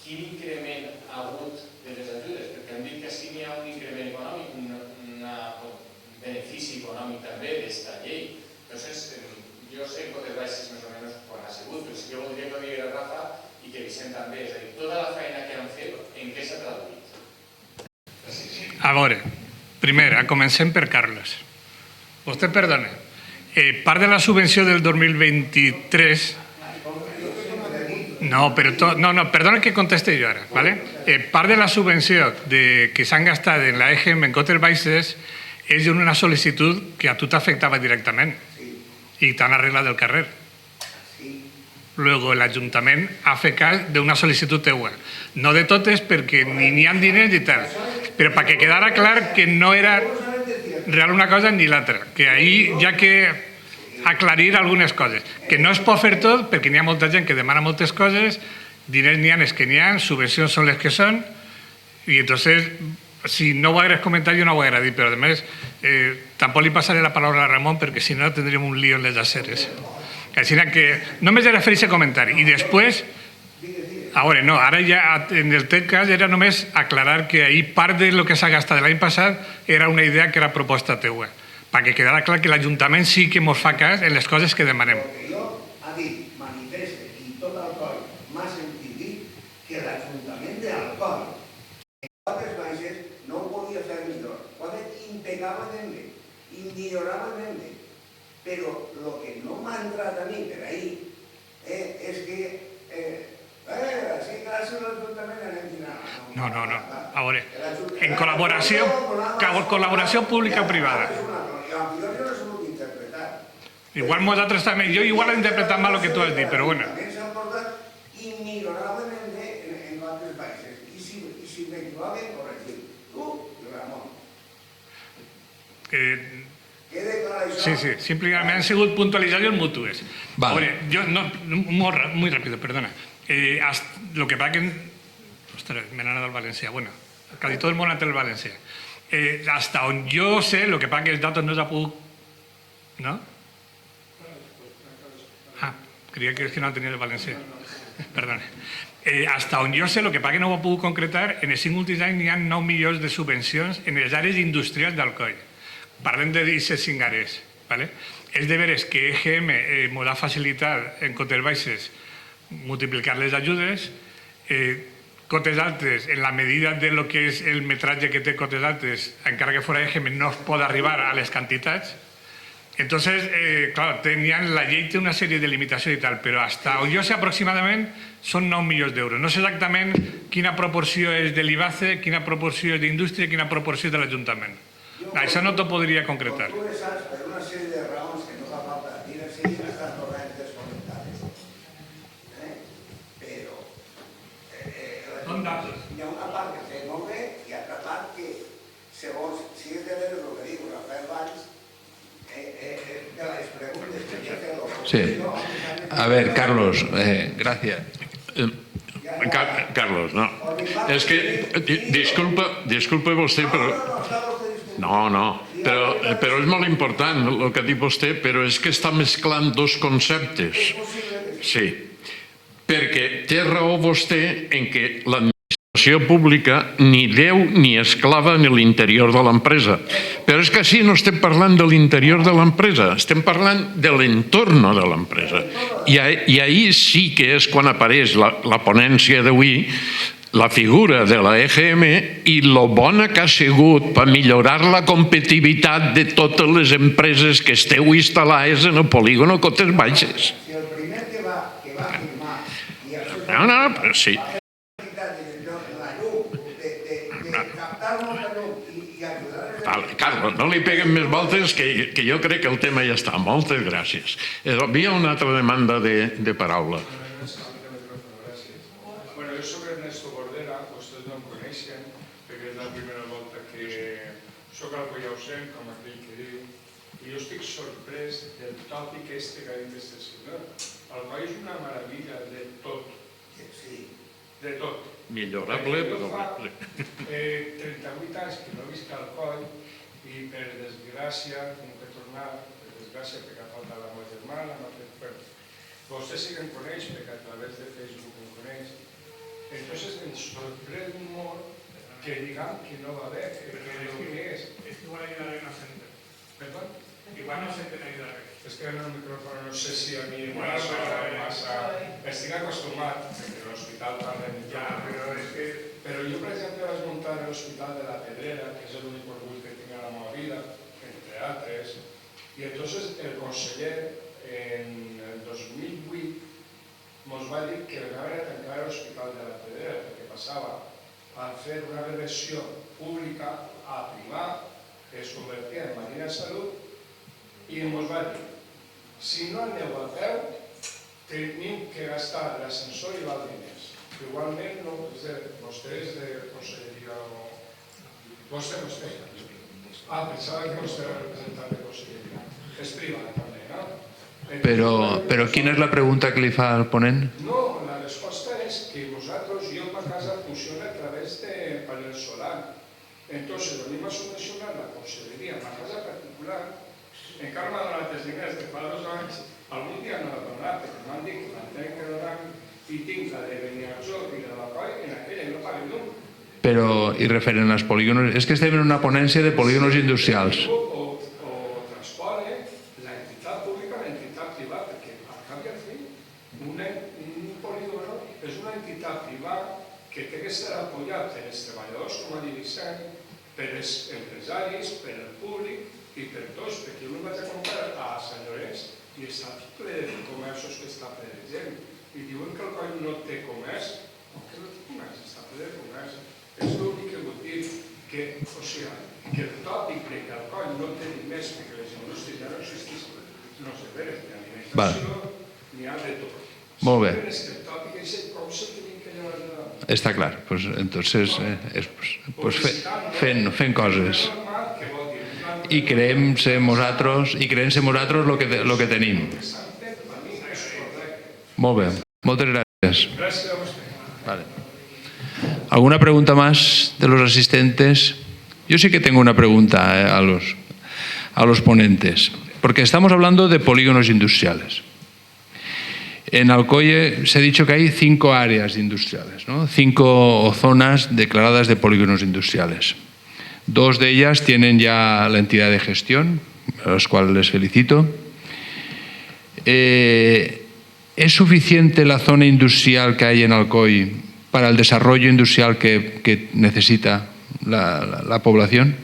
Speaker 3: quin increment ha hagut de les ajudes, perquè han dit que sí n'hi ha un increment econòmic, un benefici econòmic també d'esta llei. Entonces, jo sé Botes Baixes més o menys quan ha sigut, però sí que voldria que ho diguera Rafa i que Vicent també. És a dir, tota la feina que han fet, en què s'ha traduït?
Speaker 5: A veure, primer, comencem per Carles. Vostè perdona. Part de la subvenció del 2023... No, perdona que conteste jo ara, ¿vale? Part de la subvenció que s'han gastat en la EGM en Botes Baixes és una sol·licitud que a tu t'afectava directament i t'han arreglat el carrer. Luego el Ayuntament ha fet cas d'una sol·licitud teua. No de totes perquè ni n'hi ha diners i tal, però perquè quedara clar que no era real una cosa ni l'altra, que ahí ja que aclarir algunes coses, que no es pot fer tot perquè n'hi ha molta gent que demana moltes coses, diners n'hi ha els que n'hi ha, subvencions són les que són, i entonces, si no ho hagués comentat jo no ho hagués dit, però a més, tampoc li passaré la paraula a Ramon perquè si no tindríem un lío en les aceres. Així que només era fer aquest comentari. I després, ara ja en el teu cas era només aclarar que ahir part de lo que s'ha gastat l'any passat era una idea que era proposta teua, perquè quedara clar que l'Ajuntament sí que ens fa cas en les coses que demanem.
Speaker 8: Porque yo, ha dit, manifeste y todo el coll, más en l'Ajuntament d'Alcoi, en Cotes Baixes, no ho podia fer millor. Impecaven bé, i milloraven bé. Però el que no m'ha entrat a mi per ahir és que sí, gràcies a l'Ajuntament anem tirant.
Speaker 5: No. A veure, en col·laboració pública-privada. Igual nosaltres també, jo igual he interpretat mal el que tu has dit, però bueno.
Speaker 8: També s'han portat immillorablement en altres països. I si m'equivoquen, corregim. Tu i Ramon. Quede clar això?
Speaker 5: Sí, simplement han sigut puntualitzacions mútues. A veure, jo, muy rápido, perdona. Lo que pasa que... Ostres, me n'ha anat el valencià. Bueno, casi todo el món ha anat el valencià. Hasta on jo sé, lo que pasa que els datos no s'ha pogut... ¿No? Creia que no tenia el valencià. Perdona. Hasta on jo sé, lo que passa que no ho he pogut concretar, en els 5 últims anys n'hi ha 9 milions de subvencions en les àrees industrials d'Alcoi. Parlem de aquestes 5 àrees. És de veres que EGM m'ho ha facilitat en Cotes Baixes multiplicar les ajudes. Cotes Altes, en la medida de lo que és el metratge que té Cotes Altes, encara que fora EGM, no es pot arribar a les quantitats. Entonces, claro, la llei té una sèrie de limitacions i tal, però hasta on jo sé aproximadament són 9 milions d'euros. No sé exactament quina proporció és de l'IBACE, quina proporció és d'indústria i quina proporció és de l'Ajuntament. Això no t'ho podria concretar.
Speaker 8: Com tu saps, per una sèrie de raons que no fa falta dir, sí, estan tornant desconnectades. Però...
Speaker 5: Són datos.
Speaker 8: Hi ha una part que té molt bé i altra part que, segons, si és de veure el que diu Rafael Valls, de las preguntas que me hace los...
Speaker 1: Sí. A ver, Carlos, gracias.
Speaker 2: Carlos, no. És que, disculpa vostè, però... No, però és molt important el que ha dit vostè, però és que està mesclant dos conceptes. Sí, perquè té raó vostè en què l'administració pública ni deu ni esclava en l'interior de l'empresa. Però és que així no estem parlant de l'interior de l'empresa, estem parlant de l'entorn de l'empresa. I ahir sí que és quan apareix la ponència d'avui, la figura de la EGM i lo bona que ha sigut per millorar la competitivitat de totes les empreses que esteu instal·lades en el polígon Cotes Baixes.
Speaker 8: Si el primer que va firmar...
Speaker 2: No, però sí. Carlos, no li peguen més voltes que jo crec que el tema ja està. Moltes gràcies. Hi havia una altra demanda de paraula.
Speaker 9: Bueno, jo soc Ernesto Bordera, vostès no em coneixen, perquè és la primera volta que soc algo ja ho sent, com aquell que diu, i jo estic sorprès del tòpic este que ha dit este senyor. El país és una meravella de tot. De tot.
Speaker 2: Millorable,
Speaker 9: però... Jo fa 38 anys que no visc al coll i per desgràcia, com que he tornat, per desgràcia perquè ha faltat la meva germana, m'ha fet perdre. Vostè sí que em coneix perquè a través de Facebook em coneix. Entonces em sorprèn molt que diguem que no va haver, que el que és.
Speaker 5: Igual hay una inocente.
Speaker 9: Perdón?
Speaker 5: Igual no se te ayuda.
Speaker 9: És que en el micrófono no sé si a mi massa... Estic acostumat, perquè a l'hospital parlen ja, però jo, per exemple, vaig muntar l'Hospital de la Pedrera, que és l'únic orgull que tinc a la meva vida, entre altres, i entonces el conseller, en el 2008, ens va dir que venava a tancar l'Hospital de la Pedrera, perquè passava a fer una reversió pública a privar, que es convertia en Marina Salut, i ens va dir, si no aneu a peu, tenim que gastar l'ascensor i els diners. Igualment, vostè és de conselleria o... Vostè. Pensava que vostè era representant de conselleria. És privat, també, no?
Speaker 1: Però quina és la pregunta que li fa el ponent?
Speaker 9: No, la resposta és que vosaltres, jo a casa funciona a través de panel solar. Entonces, lo mismo subvencionar la conselleria en la casa particular, encara m'ha donat els diners de fa 2 anys, algun dia no l'ha donat, perquè m'han dit que l'entenc que donaran i tinc la de Beniarjó i de la COI en aquella i no paguem llum.
Speaker 1: Però, i referent als polígonos, és que estem en una ponència de polígonos industrials.
Speaker 9: O transpone l'entitat pública a l'entitat privada, perquè al cap i al fi un polígono és una entitat privada que té que estar apoyat per els treballadors com a dirigent, per els empresaris, per el públic i per tots, perquè jo vaig a comprar a Sant Llorenç i està ple de comerços que està ple de gent. I diuen que el coll no té comerç, no que no té comerç, està ple de comerç. És l'únic que vull dir que, o sigui, que el tòpic de que el coll no té ni més que les indústries ja no existeixen, no sé, ni alimentació, ni ha de tot.
Speaker 1: Molt bé.
Speaker 9: És que el tòpic és com se tenim que llevar de la...
Speaker 1: Está claro, pues entonces fent coses. I creem-se nosaltres lo que tenim. Molt bé, moltes gràcies.
Speaker 9: Gràcies a vostè.
Speaker 1: Vale. ¿Alguna pregunta más de los asistentes? Yo sí que tengo una pregunta a los ponentes, porque estamos hablando de polígonos industriales. En Alcoy se ha dicho que hay 5 áreas industriales, ¿no? 5 zonas declaradas de polígonos industriales. 2 de ellas tienen ya la entidad de gestión, a las cuales les felicito. ¿Es suficiente la zona industrial que hay en Alcoy para el desarrollo industrial que necesita la población?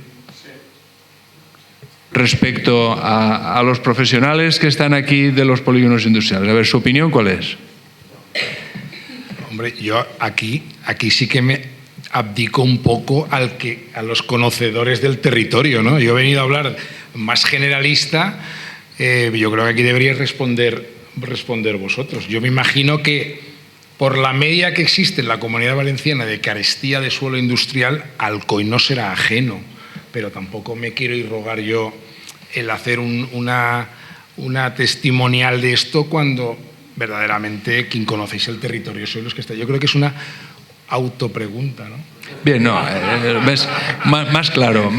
Speaker 1: Respecto a los profesionales que están aquí de los polígonos industriales. A ver, ¿su opinión cuál es?
Speaker 4: Hombre, yo aquí sí que me abdico un poco a los conocedores del territorio, ¿no? Yo he venido a hablar más generalista, yo creo que aquí deberíais responder vosotros. Yo me imagino que por la media que existe en la Comunidad Valenciana de carestía de suelo industrial, Alcoy no será ajeno, pero tampoco me quiero irrogar yo el hacer una testimonial de esto cuando verdaderamente quien conocéis el territorio sois los que estáis. Yo creo que es una autopregunta, ¿no?
Speaker 1: Bien, no, más claro.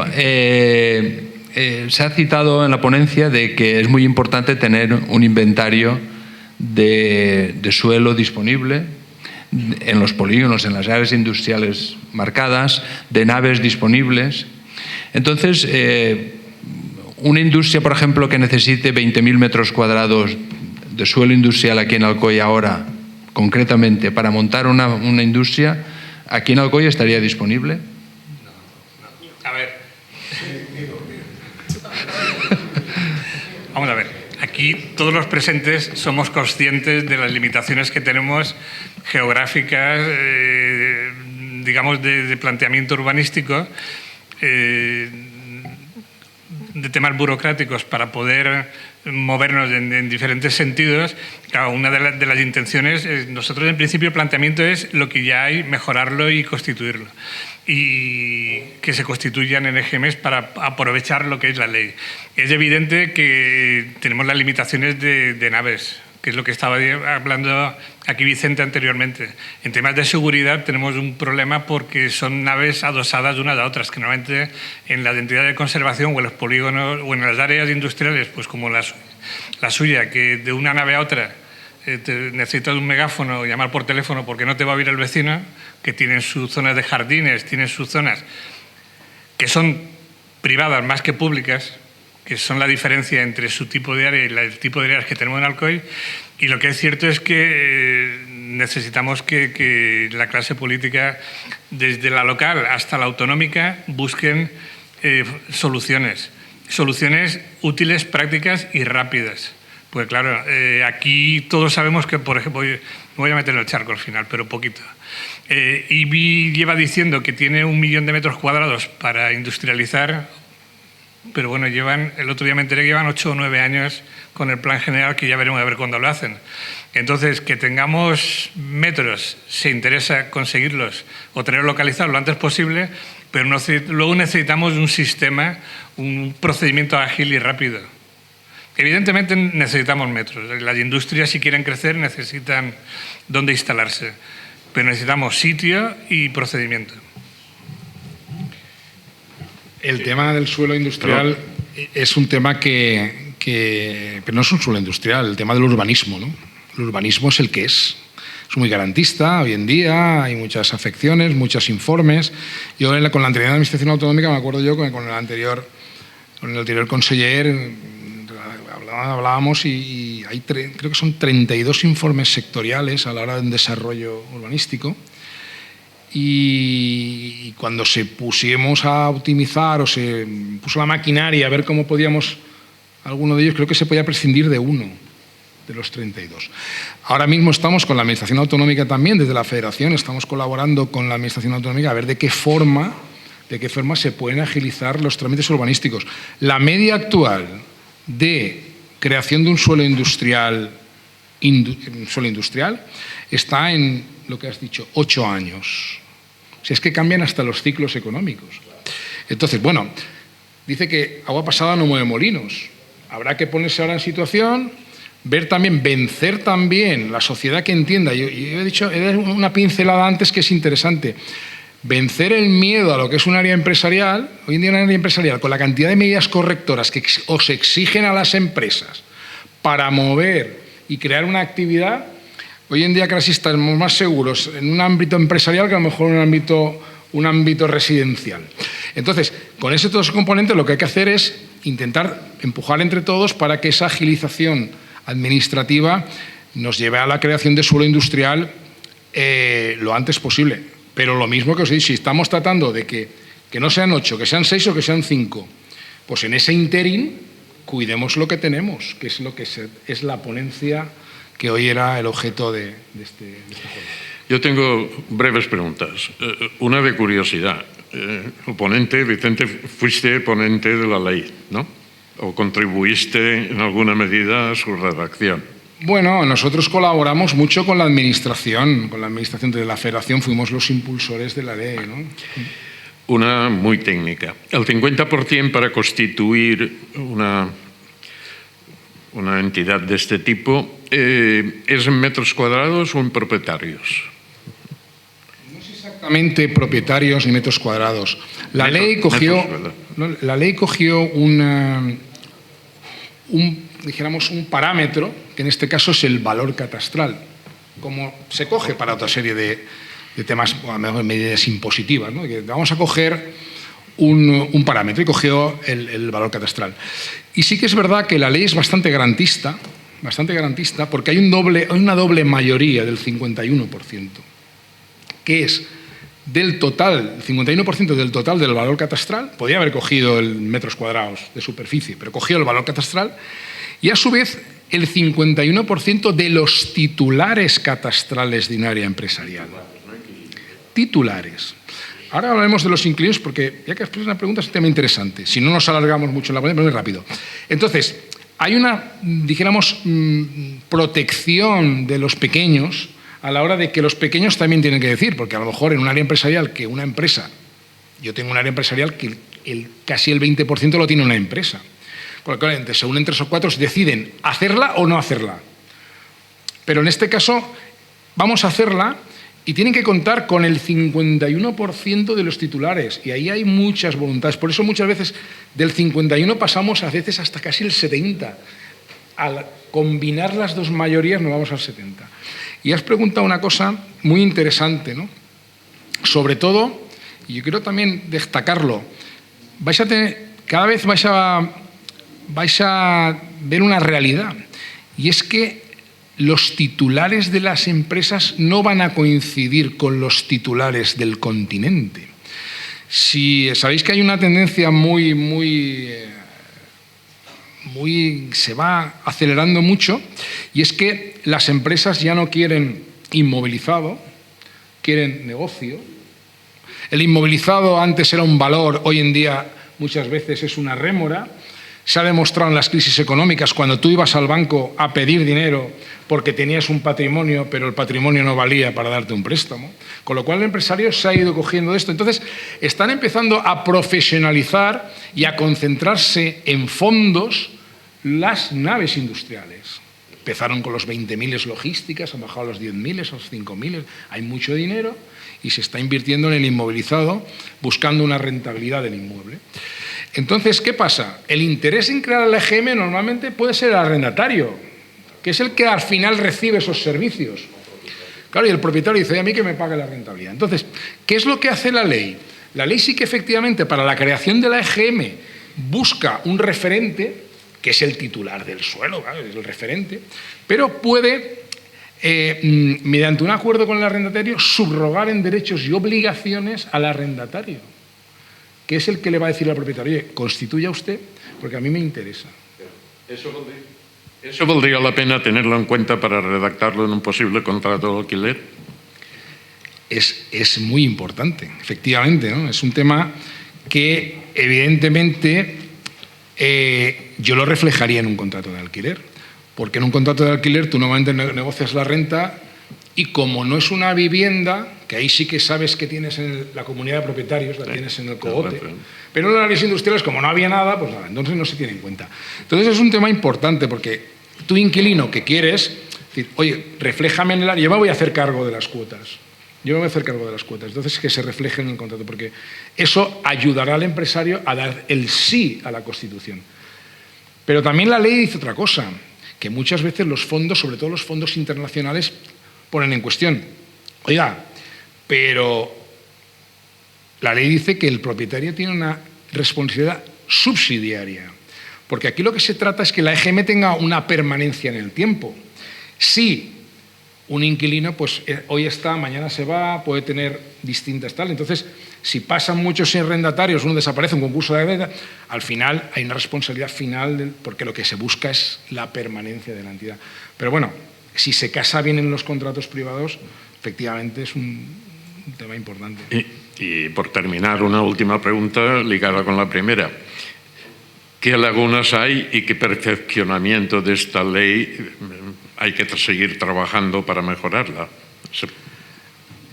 Speaker 1: Se ha citado en la ponencia de que es muy importante tener un inventario de suelo disponible en los polígonos, en las áreas industriales marcadas, de naves disponibles. Entonces, una industria, por ejemplo, que necesite 20.000 metros cuadrados de suelo industrial aquí en Alcoy ahora, concretamente, para montar una industria, ¿aquí en Alcoy estaría disponible?
Speaker 5: A ver. Vamos a ver. Aquí todos los presentes somos conscientes de las limitaciones que tenemos geográficas, digamos, de planteamiento urbanístico, de temas burocráticos para poder movernos en diferentes sentidos. Claro, una de las intenciones, nosotros en principio el planteamiento es lo que ya hay, mejorarlo y constituirlo. Y que se constituyan en EGMs para aprovechar lo que es la ley. Es evidente que tenemos las limitaciones de naves, que es lo que estaba hablando aquí Vicente anteriormente. En temas de seguridad tenemos un problema porque son naves adosadas unas a otras, que normalmente en las entidades de conservación o en los polígonos o en las áreas industriales, pues como la suya, que de una nave a otra necesitas un megáfono o llamar por teléfono porque no te va a oír el vecino, que tienen sus zonas de jardines, tienen sus zonas que son privadas más que públicas, que son la diferencia entre su tipo de área y el tipo de áreas que tenemos en Alcoy. Y lo que es cierto es que necesitamos que la clase política, desde la local hasta la autonómica, busquen soluciones útiles, prácticas y rápidas. Pues claro, aquí todos sabemos que, por ejemplo, me voy a meter en el charco al final, pero poquito. IBI lleva diciendo que tiene 1 millón de metros cuadrados para industrializar, pero bueno, el otro día me enteré que llevan 8 o 9 años con el plan general, que ya veremos a ver cuándo lo hacen. Entonces, que tengamos metros, se interesa conseguirlos o tener localizados lo antes posible, pero luego necesitamos un sistema, un procedimiento ágil y rápido. Evidentemente necesitamos metros. Las industrias, si quieren crecer, necesitan dónde instalarse, pero necesitamos sitio y procedimiento.
Speaker 4: El tema del suelo industrial es un tema pero no es un suelo industrial, el tema del urbanismo, ¿no? El urbanismo es el que es muy garantista hoy en día, hay muchas afecciones, muchos informes. Yo con la anterior administración autonómica me acuerdo yo con el anterior conseller hablábamos y hay creo que son 32 informes sectoriales a la hora del desarrollo urbanístico y cuando se pusiéramos a optimizar o se puso la maquinaria a ver cómo podíamos, alguno de ellos, creo que se podía prescindir de uno de los 32. Ahora mismo estamos con la Administración Autonómica también, desde la Federación, estamos colaborando con la Administración Autonómica a ver de qué forma se pueden agilizar los trámites urbanísticos. La media actual de creación de un suelo industrial está en lo que has dicho, 8 años. O sea, es que cambian hasta los ciclos económicos. Entonces, bueno, dice que agua pasada no mueve molinos. Habrá que ponerse ahora en situación, ver también, vencer también la sociedad que entienda. Yo he dicho una pincelada antes que es interesante. Vencer el miedo a lo que es un área empresarial. Hoy en día una área empresarial, con la cantidad de medidas correctoras que os exigen a las empresas para mover y crear una actividad, hoy en día casi estamos más seguros en un ámbito empresarial que a lo mejor en un ámbito residencial. Entonces, con todos esos componentes lo que hay que hacer es intentar empujar entre todos para que esa agilización administrativa nos lleve a la creación de suelo industrial lo antes posible. Pero lo mismo que os he dicho, si estamos tratando de que no sean 8, que sean 6 o que sean 5, pues en ese interín cuidemos lo que tenemos, que es lo que es la ponencia que hoy era el objeto de este jornada.
Speaker 2: Yo tengo breves preguntas. Una de curiosidad. El ponente, Vicente, fuiste ponente de la ley, ¿no? ¿O contribuiste en alguna medida a su redacción?
Speaker 4: Bueno, nosotros colaboramos mucho con la administración de la Federación, fuimos los impulsores de la ley, ¿no?
Speaker 2: Una muy técnica. El 50% para constituir una entidad de este tipo, ¿es en metros cuadrados o en propietarios?
Speaker 4: No es exactamente propietarios ni metros cuadrados. La ley cogió un parámetro, que en este caso es el valor catastral, como se coge para otra serie de temas, a lo mejor medidas impositivas, ¿no? Que vamos a coger un parámetro y cogió el valor catastral. Y sí que es verdad que la ley es bastante garantista, porque hay una doble mayoría del 51%, que es del total, el 51% del total del valor catastral. Podría haber cogido el metros cuadrados de superficie, pero cogió el valor catastral, y a su vez el 51% de los titulares catastrales de un área empresarial. Titulares. Ahora hablaremos de los inquilinos porque, ya que has puesto una pregunta, es un tema interesante. Si no nos alargamos mucho en la ponencia, pero muy rápido. Entonces, hay una, dijéramos, protección de los pequeños a la hora de que los pequeños también tienen que decir, porque a lo mejor en un área empresarial que una empresa, yo tengo un área empresarial que casi el 20% lo tiene una empresa. Con lo cual, se unen 3 o 4, deciden hacerla o no hacerla. Pero en este caso, vamos a hacerla y tienen que contar con el 51% de los titulares. Y ahí hay muchas voluntades. Por eso muchas veces del 51 pasamos a veces hasta casi el 70%. Al combinar las dos mayorías nos vamos al 70%. Y has preguntado una cosa muy interesante, ¿no? Sobre todo, y yo quiero también destacarlo, cada vez vais a ver una realidad, y es que los titulares de las empresas no van a coincidir con los titulares del continente. Si sabéis que hay una tendencia se va acelerando mucho, y es que las empresas ya no quieren inmovilizado, quieren negocio. El inmovilizado antes era un valor, hoy en día muchas veces es una rémora. Se ha demostrado en las crisis económicas, cuando tú ibas al banco a pedir dinero porque tenías un patrimonio, pero el patrimonio no valía para darte un préstamo. Con lo cual el empresario se ha ido cogiendo esto. Entonces, están empezando a profesionalizar y a concentrarse en fondos las naves industriales. Empezaron con los 20.000 logísticas, han bajado a los 10.000, a los 5.000. Hay mucho dinero y se está invirtiendo en el inmovilizado buscando una rentabilidad del inmueble. Entonces, ¿qué pasa? El interés en crear el EGM normalmente puede ser el arrendatario, que es el que al final recibe esos servicios. Claro, y el propietario dice, a mí que me pague la rentabilidad. Entonces, ¿qué es lo que hace la ley? La ley sí que efectivamente para la creación de la EGM busca un referente, que es el titular del suelo, ¿vale? Es el referente, pero puede mediante un acuerdo con el arrendatario, subrogar en derechos y obligaciones al arrendatario, que es el que le va a decir al propietario, oye, constituya usted, porque a mí me interesa.
Speaker 2: ¿Eso valdría la pena tenerlo en cuenta para redactarlo en un posible contrato de alquiler?
Speaker 4: Es muy importante, efectivamente, ¿no? Es un tema que, evidentemente, yo lo reflejaría en un contrato de alquiler, porque en un contrato de alquiler tú normalmente negocias la renta y como no es una vivienda, que ahí sí que sabes que tienes en la comunidad de propietarios, la tienes en el cogote, pero en las áreas industriales, como no había nada, pues nada, entonces no se tiene en cuenta. Entonces es un tema importante porque tu inquilino que quieres, decir, oye, refléjame en el área, yo me voy a hacer cargo de las cuotas. Entonces que se refleje en el contrato, porque eso ayudará al empresario a dar el sí a la Constitución. Pero también la ley dice otra cosa, que muchas veces los fondos, sobre todo los fondos internacionales, ponen en cuestión. Oiga, pero la ley dice que el propietario tiene una responsabilidad subsidiaria, porque aquí lo que se trata es que la EGM tenga una permanencia en el tiempo. Sí. Un inquilino, pues hoy está, mañana se va, puede tener distintas tal. Entonces, si pasan muchos arrendatarios, uno desaparece, un concurso de venta, al final hay una responsabilidad final, porque lo que se busca es la permanencia de la entidad. Pero bueno, si se casa bien en los contratos privados, efectivamente es un tema importante.
Speaker 2: Y por terminar, una última pregunta ligada con la primera. ¿Qué lagunas hay y qué perfeccionamiento de esta ley hay que seguir trabajando para mejorarla?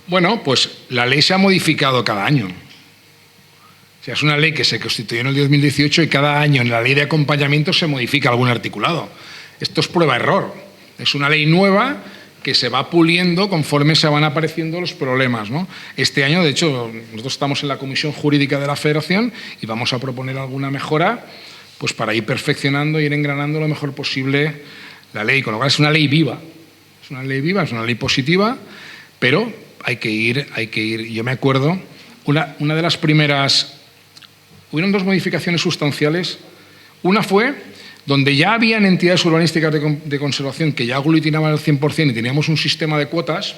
Speaker 4: Bueno, pues la ley se ha modificado cada año. O sea, es una ley que se constituyó en el 2018 y cada año en la ley de acompañamiento se modifica algún articulado. Esto es prueba-error. Es una ley nueva que se va puliendo conforme se van apareciendo los problemas, ¿no? Este año, de hecho, nosotros estamos en la Comisión Jurídica de la Federación y vamos a proponer alguna mejora pues para ir perfeccionando e ir engranando lo mejor posible la ley, con lo cual es una ley viva, es una ley positiva, pero hay que ir. Yo me acuerdo, una de las primeras, hubieron dos modificaciones sustanciales. Una fue donde ya habían entidades urbanísticas de conservación que ya aglutinaban al 100% y teníamos un sistema de cuotas.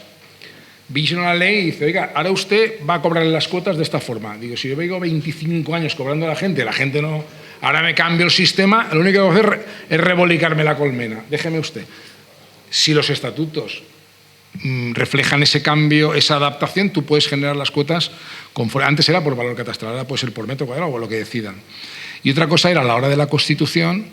Speaker 4: Vino la ley y dice, oiga, ahora usted va a cobrarle las cuotas de esta forma. Digo, si yo vengo 25 años cobrando a la gente no, ahora me cambio el sistema, lo único que voy a hacer es rebolicarme la colmena. Déjeme usted. Si los estatutos reflejan ese cambio, esa adaptación, tú puedes generar las cuotas conforme. Antes era por valor catastral, ahora puede ser por metro cuadrado o lo que decidan. Y otra cosa era a la hora de la Constitución,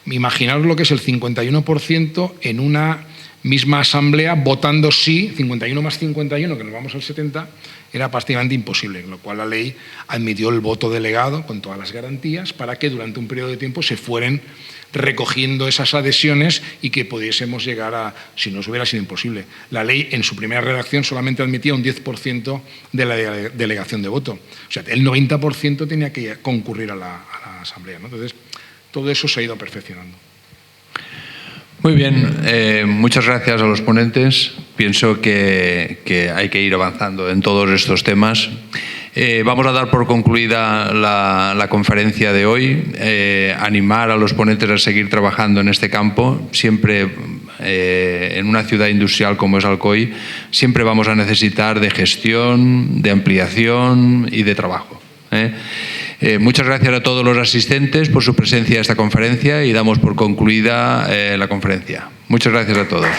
Speaker 4: imaginaros lo que es el 51% en una misma asamblea votando sí, 51 más 51, que nos vamos al 70, era prácticamente imposible, con lo cual la ley admitió el voto delegado con todas las garantías para que durante un periodo de tiempo se fueran recogiendo esas adhesiones y que pudiésemos llegar a, si no hubiera sido imposible. La ley en su primera redacción solamente admitía un 10% de la delegación de voto. O sea, el 90% tenía que concurrir a la asamblea, ¿no? Entonces, todo eso se ha ido perfeccionando.
Speaker 1: Muy bien, muchas gracias a los ponentes. Pienso que hay que ir avanzando en todos estos temas. Vamos a dar por concluida la conferencia de hoy. Animar a los ponentes a seguir trabajando en este campo. Siempre en una ciudad industrial como es Alcoy, siempre vamos a necesitar de gestión, de ampliación y de trabajo. Muchas gracias a todos los asistentes por su presencia a esta conferencia y damos por concluida la conferencia. Muchas gracias a todos.